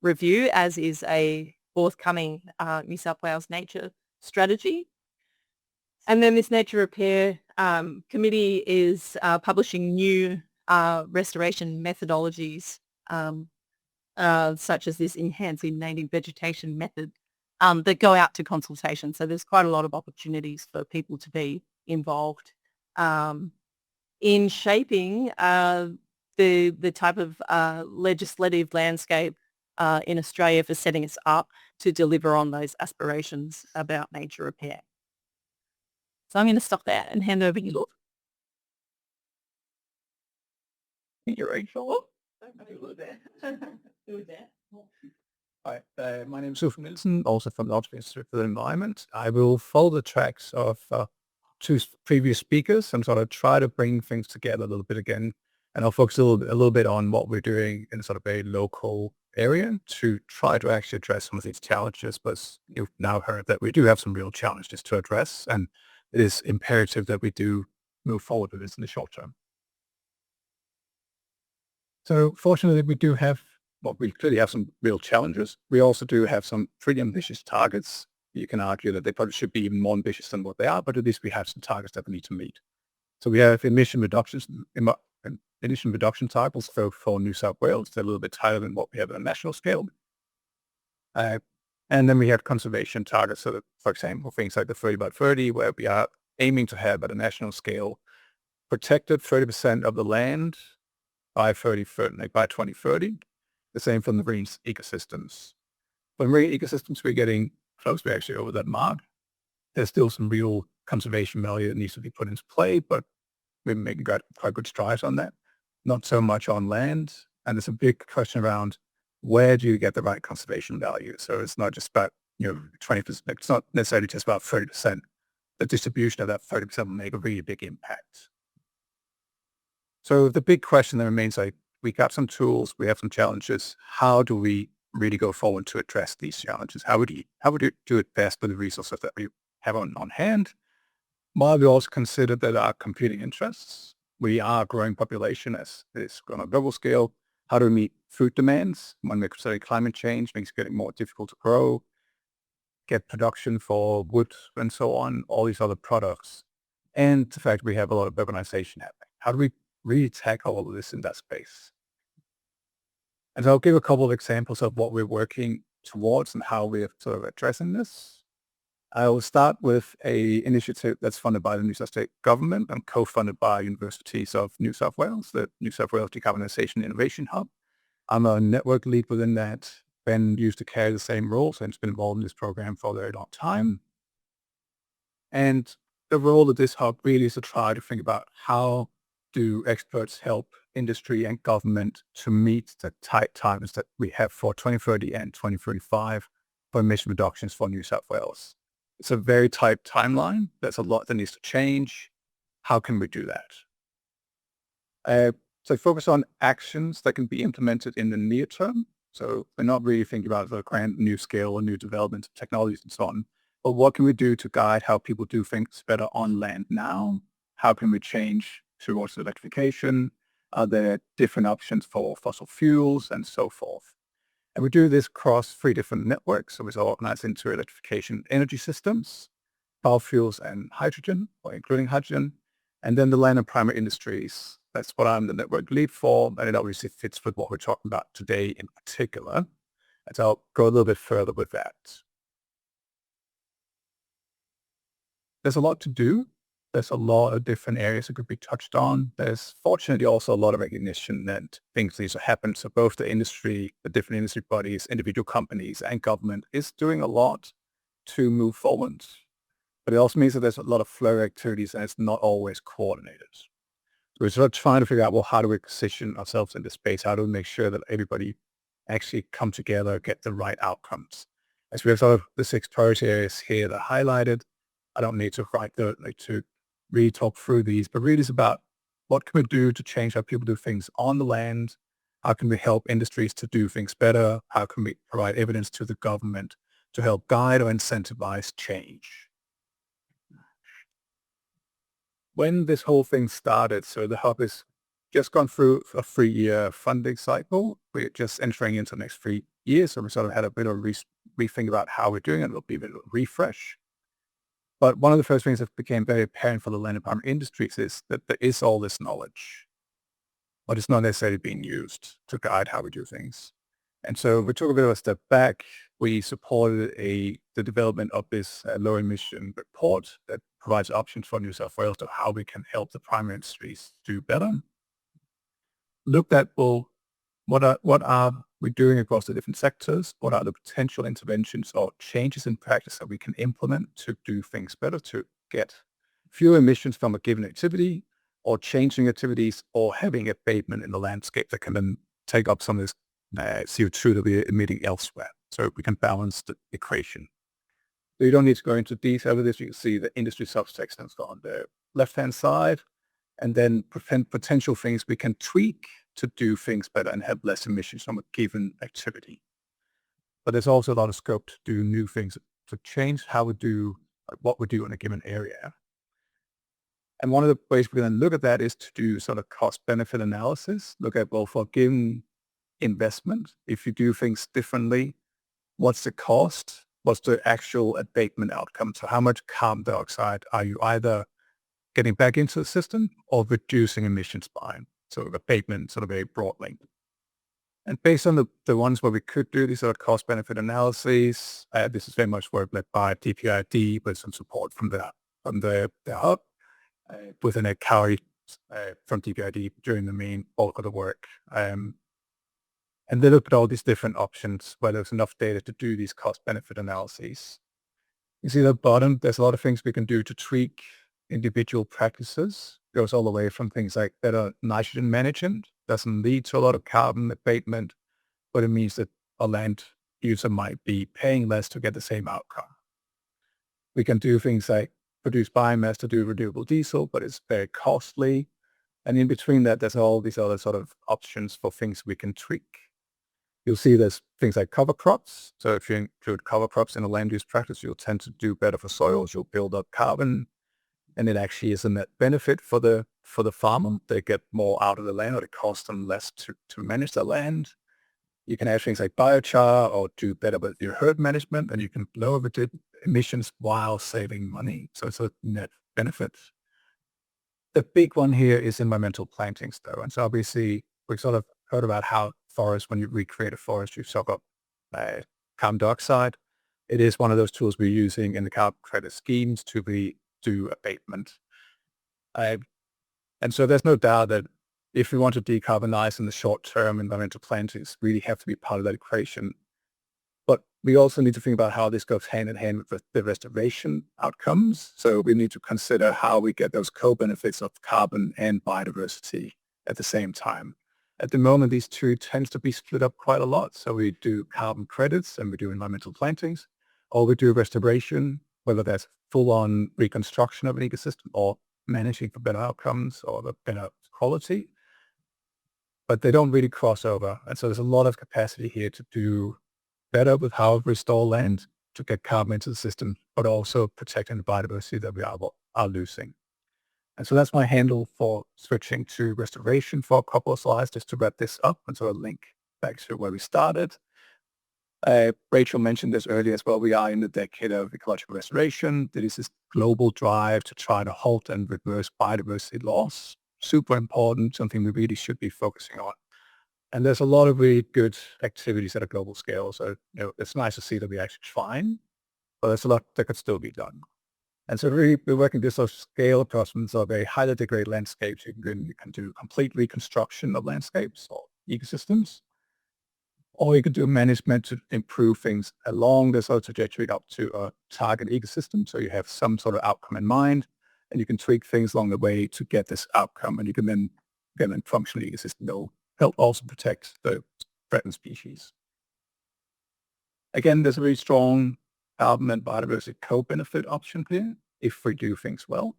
[SPEAKER 3] review, as is a forthcoming New South Wales nature strategy. And then this Nature Repair Committee is publishing new restoration methodologies such as this enhancing native vegetation method that go out to consultation. So there's quite a lot of opportunities for people to be involved in shaping the type of legislative landscape in Australia for setting us up to deliver on those aspirations about nature repair. So I'm going to stop there and hand over to you. You're Rachael.
[SPEAKER 4] Hi, my name is Uffe Nielsen, also from the Hawkesbury Institute for the Environment. I will follow the tracks of two previous speakers and sort of try to bring things together a little bit again. And I'll focus a little bit on what we're doing in sort of a local area to try to actually address some of these challenges. But you've now heard that we do have some real challenges to address, and it is imperative that we do move forward with this in the short term. So fortunately, we clearly have some real challenges. We also do have some pretty ambitious targets. You can argue that they probably should be even more ambitious than what they are, but at least we have some targets that we need to meet. So we have emission reduction targets for New South Wales. They're a little bit higher than what we have on a national scale. And then we have conservation targets. So that, for example, things like the 30 by 30, where we are aiming to have at a national scale protected 30% of the land by 2030. The same for the marine ecosystems. For marine ecosystems, we're getting close. We're actually over that mark. There's still some real conservation value that needs to be put into play, but we're making quite good strides on that. Not so much on land. And there's a big question around where do you get the right conservation value? So it's not just about, 20%. It's not necessarily just about 30%. The distribution of that 30% will make a really big impact. So the big question that remains, we got some tools, we have some challenges. How do we really go forward to address these challenges? How would you do it best with the resources that we have on hand? While we also consider that our competing interests, we are a growing population as is on a global scale. How do we meet food demands when we're considering climate change, makes it getting more difficult to grow, get production for wood and so on, all these other products. And the fact we have a lot of urbanization happening. How do we really tackle all of this in that space? And so I'll give a couple of examples of what we're working towards and how we're sort of addressing this. I will start with a initiative that's funded by the New South State government and co-funded by universities of New South Wales, the New South Wales Decarbonisation Innovation Hub. I'm a network lead within that. Ben used to carry the same role, so he's been involved in this program for a very long time. And the role of this hub really is to try to think about how do experts help industry and government to meet the tight times that we have for 2030 and 2035 for emission reductions for New South Wales. It's a very tight timeline. There's a lot that needs to change. How can we do that? So focus on actions that can be implemented in the near term. So we're not really thinking about the grand new scale or new development of technologies and so on. But what can we do to guide how people do things better on land now? How can we change towards electrification? Are there different options for fossil fuels and so forth? And we do this across 3 different networks. So it's organized into electrification energy systems, biofuels and hydrogen, or including hydrogen, and then the land and primary industries. That's what I'm the network lead for, and it obviously fits with what we're talking about today in particular. And so I'll go a little bit further with that. There's a lot to do. There's a lot of different areas that could be touched on. There's fortunately also a lot of recognition that things need to happen. So both the industry, the different industry bodies, individual companies, and government is doing a lot to move forward. But it also means that there's a lot of flow activities and it's not always coordinated. So we're sort of trying to figure out, well, how do we position ourselves in this space? How do we make sure that everybody actually come together, get the right outcomes? As we have sort of the 6 priority areas here that are highlighted, I don't need to to really talk through these, but really it's about what can we do to change how people do things on the land? How can we help industries to do things better? How can we provide evidence to the government to help guide or incentivize change? When this whole thing started, so the hub has just gone through a 3-year funding cycle. We're just entering into the next 3 years, so we sort of had a bit of rethink about how we're doing it. It'll be a bit of a refresh. But one of the first things that became very apparent for the land and primary industries is that there is all this knowledge, but it's not necessarily being used to guide how we do things. And so we took a bit of a step back. We supported the development of this low emission report that provides options for New South Wales to how we can help the primary industries do better. Looked at, well, what are we doing across the different sectors? What are the potential interventions or changes in practice that we can implement to do things better, to get fewer emissions from a given activity, or changing activities, or having abatement in the landscape that can then take up some of this CO2 that we're emitting elsewhere, so we can balance the equation. So you don't need to go into detail with this. You can see the industry subsections on the left-hand side, and then potential things we can tweak to do things better and have less emissions from a given activity. But there's also a lot of scope to do new things, to change how we do, what we do in a given area. And one of the ways we're going to look at that is to do sort of cost-benefit analysis, look at, well, for a given investment, if you do things differently, what's the cost? What's the actual abatement outcome? So how much carbon dioxide are you either getting back into the system or reducing emissions by? So abatement sort of very broadly. And based on the ones where we could do these sort of cost-benefit analyses, this is very much work led by DPID with some support from the hub, within a carry from DPID during the main bulk of the work. And they looked at all these different options where there's enough data to do these cost-benefit analyses. You see at the bottom, there's a lot of things we can do to tweak individual practices. It goes all the way from things like better nitrogen management doesn't lead to a lot of carbon abatement, but it means that a land user might be paying less to get the same outcome. We can do things like produce biomass to do renewable diesel, but it's very costly. And in between that, there's all these other sort of options for things we can tweak. You'll see there's things like cover crops. So if you include cover crops in a land use practice, you'll tend to do better for soils. You'll build up carbon, and it actually is a net benefit for the farmer. They get more out of the land, or it costs them less to manage the land. You can have things like biochar or do better with your herd management, and you can lower the emissions while saving money. So it's a net benefit. The big one here is environmental plantings, though. And so obviously, we sort of heard about how forests, when you recreate a forest, you soak up carbon dioxide. It is one of those tools we're using in the carbon credit schemes to do abatement. And so there's no doubt that if we want to decarbonize in the short term, environmental plantings really have to be part of that equation. But we also need to think about how this goes hand in hand with the restoration outcomes. So we need to consider how we get those co-benefits of carbon and biodiversity at the same time. At the moment, these two tend to be split up quite a lot. So we do carbon credits and we do environmental plantings, or we do restoration, whether that's full-on reconstruction of an ecosystem or managing for better outcomes or the better quality. But they don't really cross over. And so there's a lot of capacity here to do better with how we restore land to get carbon into the system, but also protecting the biodiversity that we are losing. And so that's my handle for switching to restoration for a couple of slides, just to wrap this up and sort of link back to where we started. Rachael mentioned this earlier as well. We are in the decade of ecological restoration. There is this global drive to try to halt and reverse biodiversity loss. Super important, something we really should be focusing on. And there's a lot of really good activities at a global scale. So, it's nice to see that we're actually trying, but there's a lot that could still be done. And so really, we're working this sort of scale across some very highly degraded landscapes. You can do complete reconstruction of landscapes or ecosystems, or you could do management to improve things along this sort of trajectory up to a target ecosystem. So you have some sort of outcome in mind, and you can tweak things along the way to get this outcome, and you can then get a functional ecosystem that will help also protect the threatened species. Again, there's a really strong carbon and biodiversity co-benefit option here if we do things well.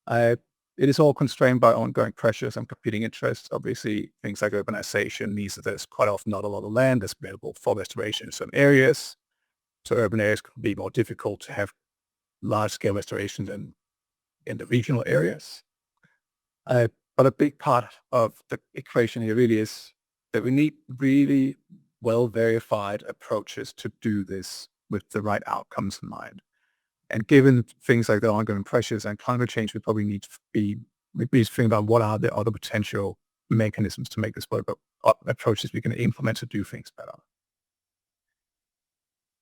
[SPEAKER 4] It is all constrained by ongoing pressures and competing interests. Obviously, things like urbanization means that there's quite often not a lot of land that's available for restoration in some areas. So urban areas can be more difficult to have large-scale restoration than in the regional areas. But a big part of the equation here really is that we need really well-verified approaches to do this with the right outcomes in mind. And given things like the ongoing pressures and climate change, we probably need to be thinking about what are the other potential mechanisms to make this work, but approaches we can implement to do things better.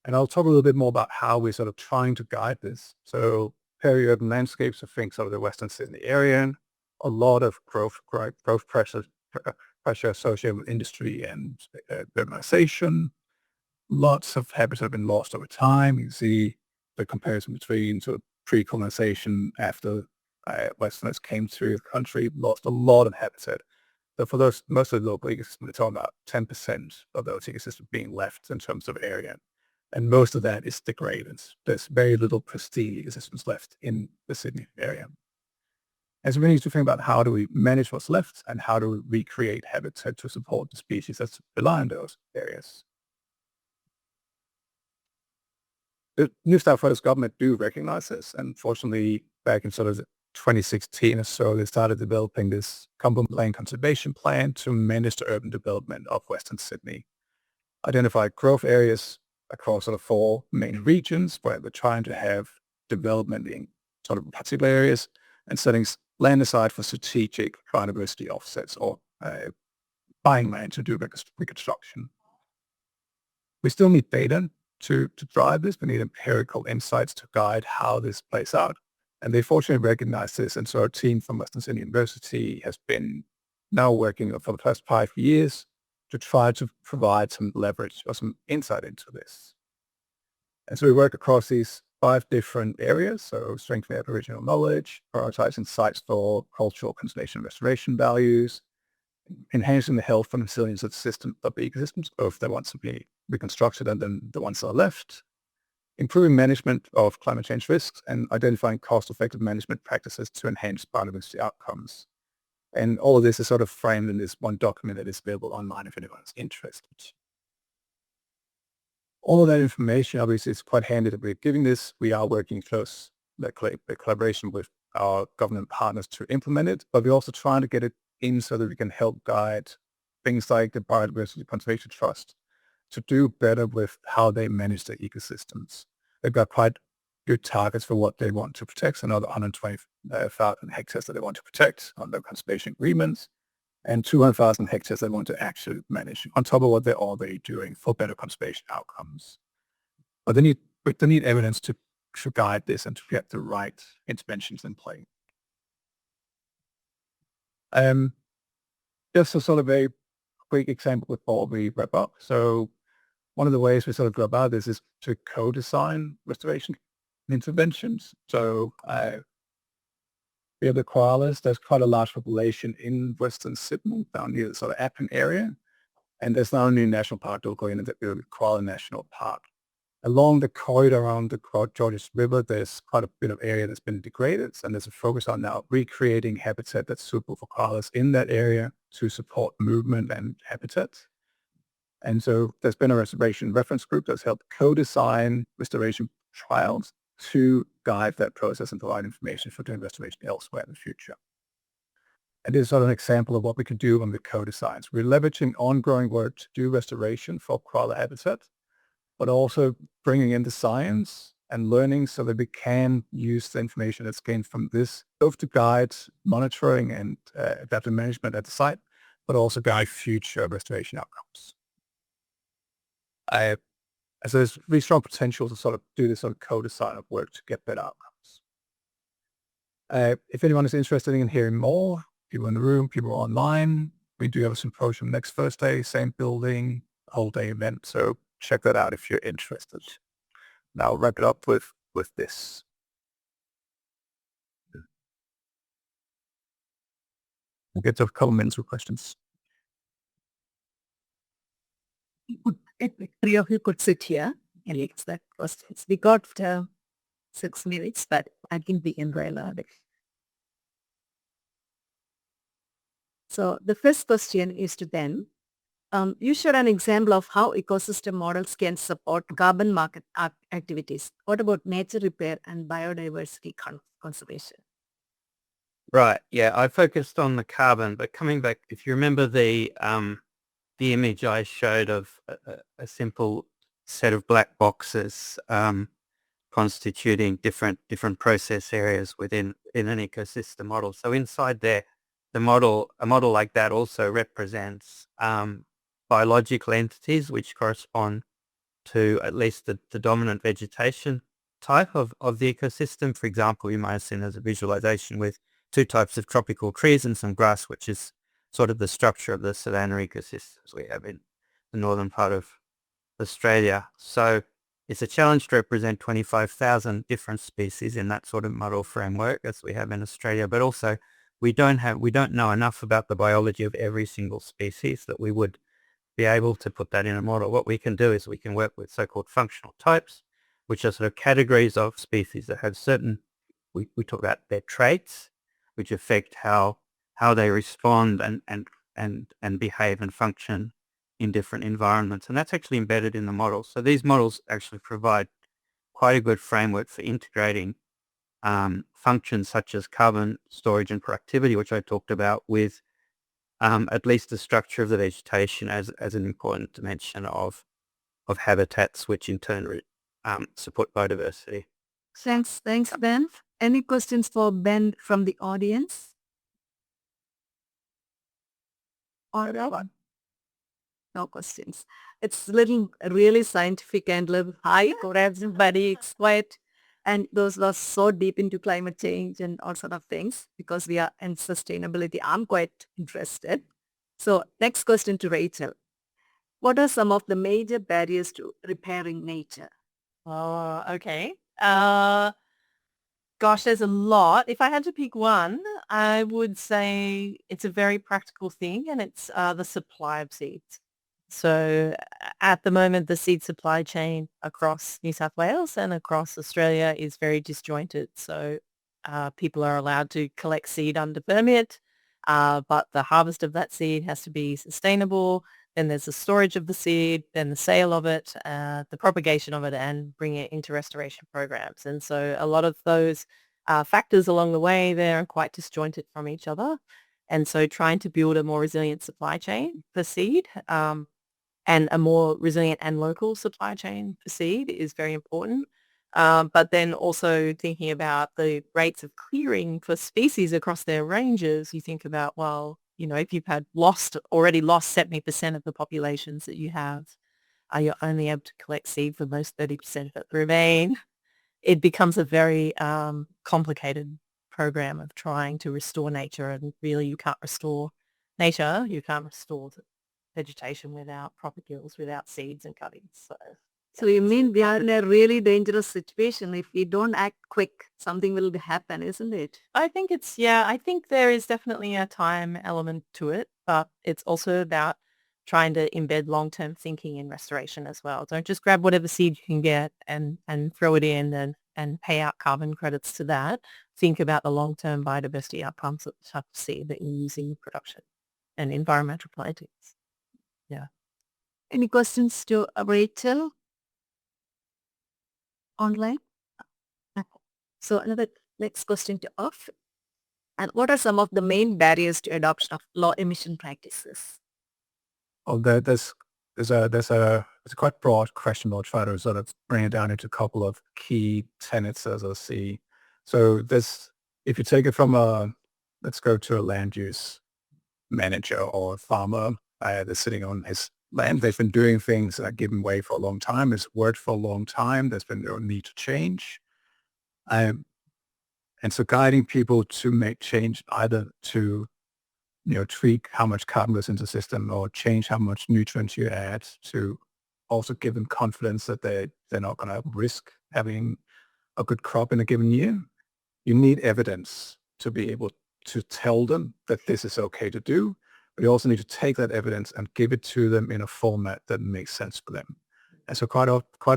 [SPEAKER 4] And I'll talk a little bit more about how we're sort of trying to guide this. So peri-urban landscapes are things of the Western Sydney area, a lot of growth pressure associated with industry and urbanization. Lots of habitat have been lost over time. You can see the comparison between sort of pre-colonization after Westerners came through the country, lost a lot of habitat. So for those, most of the local ecosystems, we're talking about 10% of those ecosystems being left in terms of area. And most of that is degraded. There's very little pristine ecosystems left in the Sydney area. And so we need to think about how do we manage what's left and how do we recreate habitat to support the species that rely on those areas. The New South Wales government do recognize this, and fortunately, back in sort of 2016 or so, they started developing this Cumberland Plain Conservation Plan to manage the urban development of Western Sydney. Identified growth areas across sort of 4 main regions where we're trying to have development in sort of particular areas and setting land aside for strategic biodiversity offsets or buying land to do reconstruction. We still need data to drive this. We need empirical insights to guide how this plays out. And they fortunately recognize this. And so our team from Western Sydney University has been now working for the past 5 years to try to provide some leverage or some insight into this. And so we work across these 5 different areas. So strengthening Aboriginal knowledge, prioritizing sites for cultural conservation and restoration values, enhancing the health and resilience of the ecosystems, both the ones to be reconstructed and then the ones that are left, improving management of climate change risks, and identifying cost-effective management practices to enhance biodiversity outcomes. And all of this is sort of framed in this one document that is available online if anyone's interested. All of that information, obviously, is quite handy that we're giving this. We are working close collaboration with our government partners to implement it, but we're also trying to get it in so that we can help guide things like the Biodiversity Conservation Trust to do better with how they manage their ecosystems. They've got quite good targets for what they want to protect, another 120,000 hectares that they want to protect under conservation agreements, and 200,000 hectares they want to actually manage on top of what they're already doing for better conservation outcomes. But they need evidence to guide this and to get the right interventions in play. Just a sort of a quick example before we wrap up. So one of the ways we sort of go about this is to co-design restoration interventions. So we have the koalas. There's quite a large population in Western Sydney, down near the sort of Appin area. And there's not only a national park, they'll go in the Koala National Park. Along the corridor around the Georges River, there's quite a bit of area that's been degraded, and there's a focus on now recreating habitat that's suitable for koalas in that area to support movement and habitat. And so there's been a restoration reference group that's helped co-design restoration trials to guide that process and provide information for doing restoration elsewhere in the future. And this is sort of an example of what we can do on the co-designs. We're leveraging ongoing work to do restoration for koala habitat, but also bringing in the science and learning so that we can use the information that's gained from this, both to guide monitoring and adaptive management at the site, but also guide future restoration outcomes. So there's really strong potential to sort of do this sort of co-design of work to get better outcomes. If anyone is interested in hearing more, people in the room, people online, we do have a symposium next Thursday, same building, whole day event. So check that out if you're interested. Now I'll wrap it up with this. We'll get to a couple minutes with questions.
[SPEAKER 1] If three of you could sit here and ask that questions. We got 6 minutes, but I can begin right now. So the first question is to Ben. You showed an example of how ecosystem models can support carbon market activities. What about nature repair and biodiversity conservation?
[SPEAKER 2] Right. Yeah, I focused on the carbon, but coming back, if you remember the image I showed of a simple set of black boxes constituting different process areas within an ecosystem model. So inside there, a model like that also represents biological entities which correspond to at least the dominant vegetation type of the ecosystem. For example, you might have seen as a visualization with 2 types of tropical trees and some grass, which is sort of the structure of the savanna ecosystems we have in the northern part of Australia. So it's a challenge to represent 25,000 different species in that sort of model framework as we have in Australia, but also we don't know enough about the biology of every single species that we would be able to put that in a model. What we can do is we can work with so-called functional types, which are sort of categories of species that have certain, we talk about their traits, which affect how they respond and behave and function in different environments. And that's actually embedded in the model. So these models actually provide quite a good framework for integrating functions such as carbon storage and productivity, which I talked about, with at least the structure of the vegetation as an important dimension of habitats, which in turn support biodiversity.
[SPEAKER 1] Thanks, Ben. Any questions for Ben from the audience? Or no questions. It's little really scientific and little high for everybody. It's quite, and those are so deep into climate change and all sort of things because we are in sustainability. I'm quite interested. So next question to Rachael. What are some of the major barriers to repairing nature?
[SPEAKER 3] Oh, okay. Gosh, there's a lot. If I had to pick one, I would say it's a very practical thing, and it's the supply of seeds. So at the moment, the seed supply chain across New South Wales and across Australia is very disjointed. So people are allowed to collect seed under permit, but the harvest of that seed has to be sustainable. Then there's the storage of the seed, then the sale of it, the propagation of it, and bringing it into restoration programs. And so a lot of those factors along the way there are quite disjointed from each other. And so trying to build a more resilient supply chain for seed and a more resilient and local supply chain for seed is very important. But then also thinking about the rates of clearing for species across their ranges, you think about, well, if you've already lost 70% of the populations that you have, you're only able to collect seed for those 30% that remain. It becomes a very complicated program of trying to restore nature, and really you can't restore nature, you can't restore vegetation without propagules, without seeds and cuttings.
[SPEAKER 1] So you mean we are in a really dangerous situation? If we don't act quick, something will happen, isn't it?
[SPEAKER 3] I think I think there is definitely a time element to it, but it's also about trying to embed long-term thinking in restoration as well. Don't just grab whatever seed you can get and throw it in and pay out carbon credits to that. Think about the long-term biodiversity outcomes of the type of seed that you're using in production and environmental plantings. Yeah.
[SPEAKER 1] Any questions to Rachel online? So another next question to Uffe. And what are some of the main barriers to adoption of low emission practices?
[SPEAKER 4] Oh, there's a quite broad question. I'll try to sort of bring it down into a couple of key tenets as I see. So if you take it from let's go to a land use manager or a farmer that's sitting on his land. They've been doing things that are given way for a long time. It's worked for a long time. There's been no need to change. And so guiding people to make change, either to tweak how much carbon goes into the system or change how much nutrients you add, to also give them confidence that they're not going to risk having a good crop in a given year. You need evidence to be able to tell them that this is okay to do, but you also need to take that evidence and give it to them in a format that makes sense for them. And so quite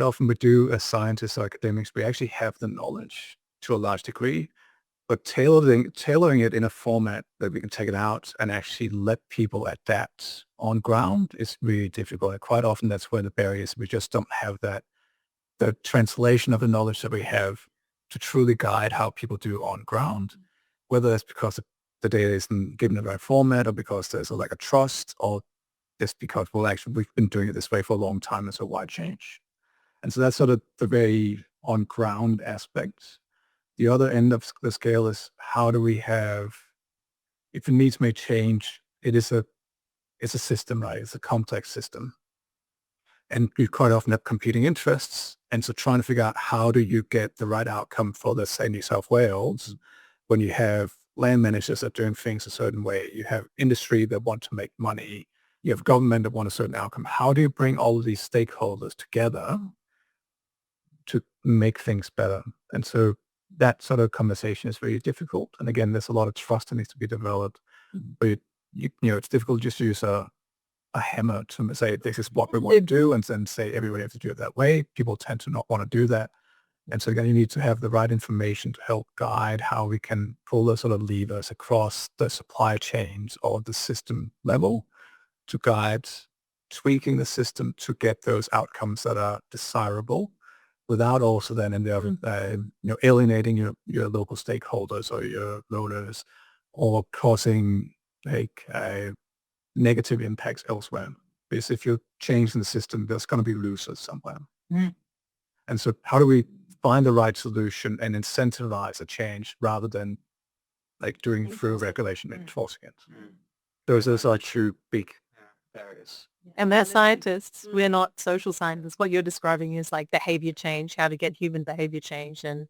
[SPEAKER 4] often we do, as scientists or academics, we actually have the knowledge to a large degree, but tailoring it in a format that we can take it out and actually let people adapt on ground is really difficult. And quite often that's where the barrier is. We just don't have the translation of the knowledge that we have to truly guide how people do on ground, whether that's because the data isn't given the right format or because there's a trust, or just because, we've been doing it this way for a long time, and so why change? And so that's sort of the very on ground aspect. The other end of the scale is, how do we have, if the needs may change, it's a system, right? It's a complex system. And you quite often have competing interests. And so trying to figure out, how do you get the right outcome for, let's say, New South Wales, when you have land managers that are doing things a certain way, you have industry that want to make money, you have government that want a certain outcome. How do you bring all of these stakeholders together to make things better? And so that sort of conversation is very difficult. And again, there's a lot of trust that needs to be developed. But it's difficult just to use a hammer to say, this is what we want to do, and then say everybody has to do it that way. People tend to not want to do that. And so again, you need to have the right information to help guide how we can pull those sort of levers across the supply chains or the system level to guide tweaking the system to get those outcomes that are desirable, without also then alienating your local stakeholders or your voters, or causing negative impacts elsewhere. Because if you're changing the system, there's going to be losers somewhere. And so how do we find the right solution and incentivize a change rather than doing through regulation and enforcing it? Those are two big barriers.
[SPEAKER 3] And they're scientists. We're not social scientists. What you're describing is behavior change, how to get human behavior change. And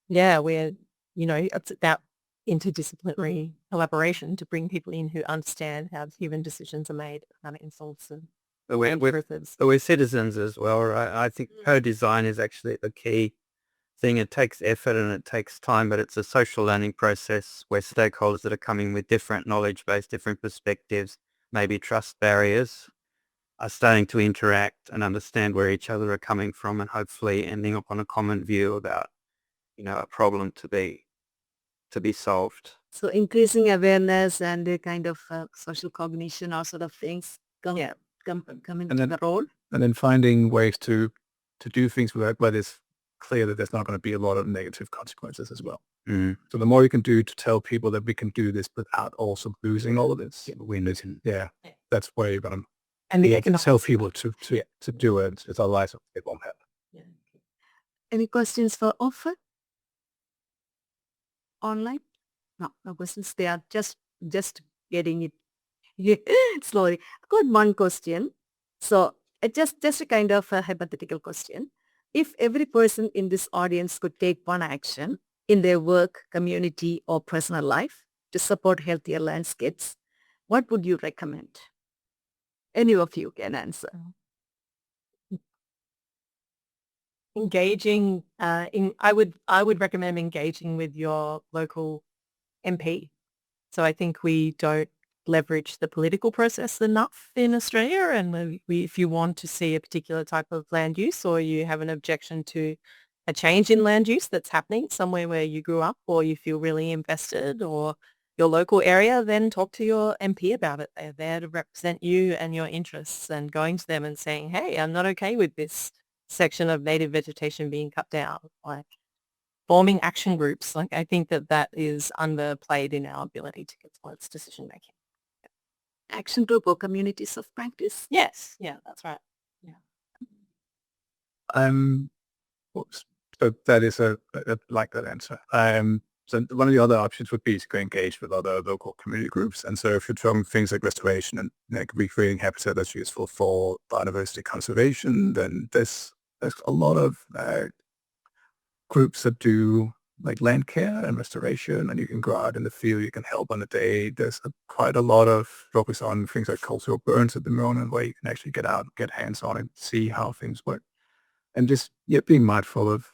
[SPEAKER 3] it's about interdisciplinary collaboration to bring people in who understand how human decisions are made and it influences them.
[SPEAKER 2] We're citizens as well, right? I think co-design is actually the key. thing. It takes effort and it takes time, but it's a social learning process where stakeholders that are coming with different knowledge base, different perspectives, maybe trust barriers, are starting to interact and understand where each other are coming from, and hopefully ending up on a common view about, a problem to be solved.
[SPEAKER 1] So increasing awareness and a kind of social cognition or sort of things come into
[SPEAKER 4] then-
[SPEAKER 1] the role.
[SPEAKER 4] And then finding ways to do things where it's clear that there's not going to be a lot of negative consequences as well.
[SPEAKER 2] Mm.
[SPEAKER 4] So the more you can do to tell people that we can do this without also losing all of this, that's where you're going to
[SPEAKER 3] And the
[SPEAKER 4] can tell people to do it. It's otherwise it won't happen.
[SPEAKER 1] Any questions for Uffe? Online? No questions. They are just getting it slowly. I've got one question. So just a kind of a hypothetical question. If every person in this audience could take one action in their work, community, or personal life to support healthier landscapes, what would you recommend? Any of you can answer.
[SPEAKER 3] Engaging I would recommend engaging with your local MP. So I think we don't leverage the political process enough in Australia, and if you want to see a particular type of land use, or you have an objection to a change in land use that's happening somewhere where you grew up, or you feel really invested, or your local area, then talk to your MP about it. They're there to represent you and your interests, and going to them and saying, hey, I'm not okay with this section of native vegetation being cut down. Like forming action groups, like I think that is underplayed in our ability to influence decision making.
[SPEAKER 1] Action group or communities of practice?
[SPEAKER 3] Yes, yeah, that's right. Yeah.
[SPEAKER 4] So that is I like that answer. So one of the other options would be to go engage with other local community groups. And so if you're talking things like restoration and recreating habitat that's useful for biodiversity conservation, then there's a lot of groups that do like land care and restoration, and you can go out in the field, you can help on a day. There's quite a lot of focus on things like cultural burns at the moment, where you can actually get out, get hands-on and see how things work. And just being mindful of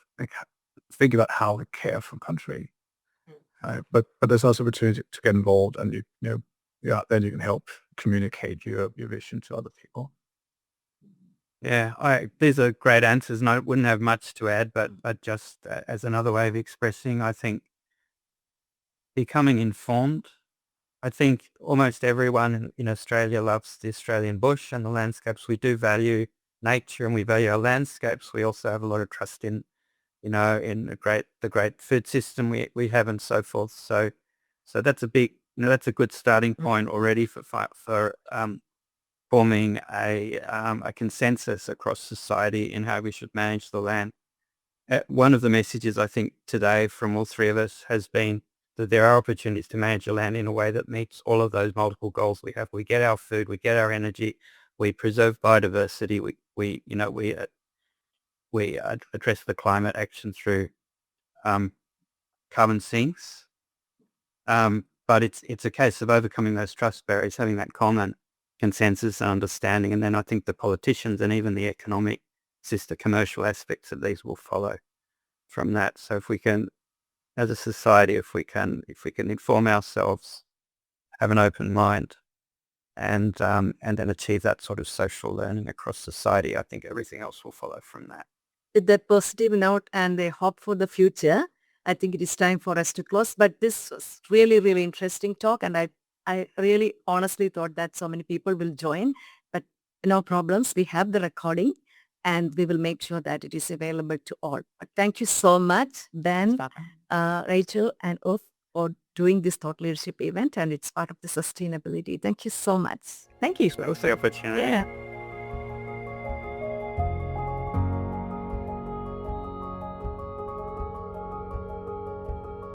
[SPEAKER 4] think about how we care for country. But there's also opportunity to get involved, and then you can help communicate your vision to other people.
[SPEAKER 2] Yeah, these are great answers, and I wouldn't have much to add, but just as another way of expressing, I think becoming informed. I think almost everyone in Australia loves the Australian bush and the landscapes. We do value nature and we value our landscapes. We also have a lot of trust in the great food system we have and so forth. So that's a big, that's a good starting point already for forming a consensus across society in how we should manage the land. One of the messages I think today from all three of us has been that there are opportunities to manage the land in a way that meets all of those multiple goals we have. We get our food, we get our energy, we preserve biodiversity, we address the climate action through carbon sinks. But it's a case of overcoming those trust barriers, having that common consensus and understanding, and then I think the politicians and even the economic commercial aspects of these will follow from that. So if we can, as a society, if we can inform ourselves, have an open mind, and then achieve that sort of social learning across society, I think everything else will follow from that.
[SPEAKER 1] With that positive note and a hope for the future, I think it is time for us to close. But this was really, really interesting talk, and I really honestly thought that so many people will join, but no problems. We have the recording, and we will make sure that it is available to all. But thank you so much, Ben, Rachael, and Uffe for doing this thought leadership event, and it's part of the sustainability. Thank you so much.
[SPEAKER 3] Thank you.
[SPEAKER 2] That was the opportunity.
[SPEAKER 3] Yeah.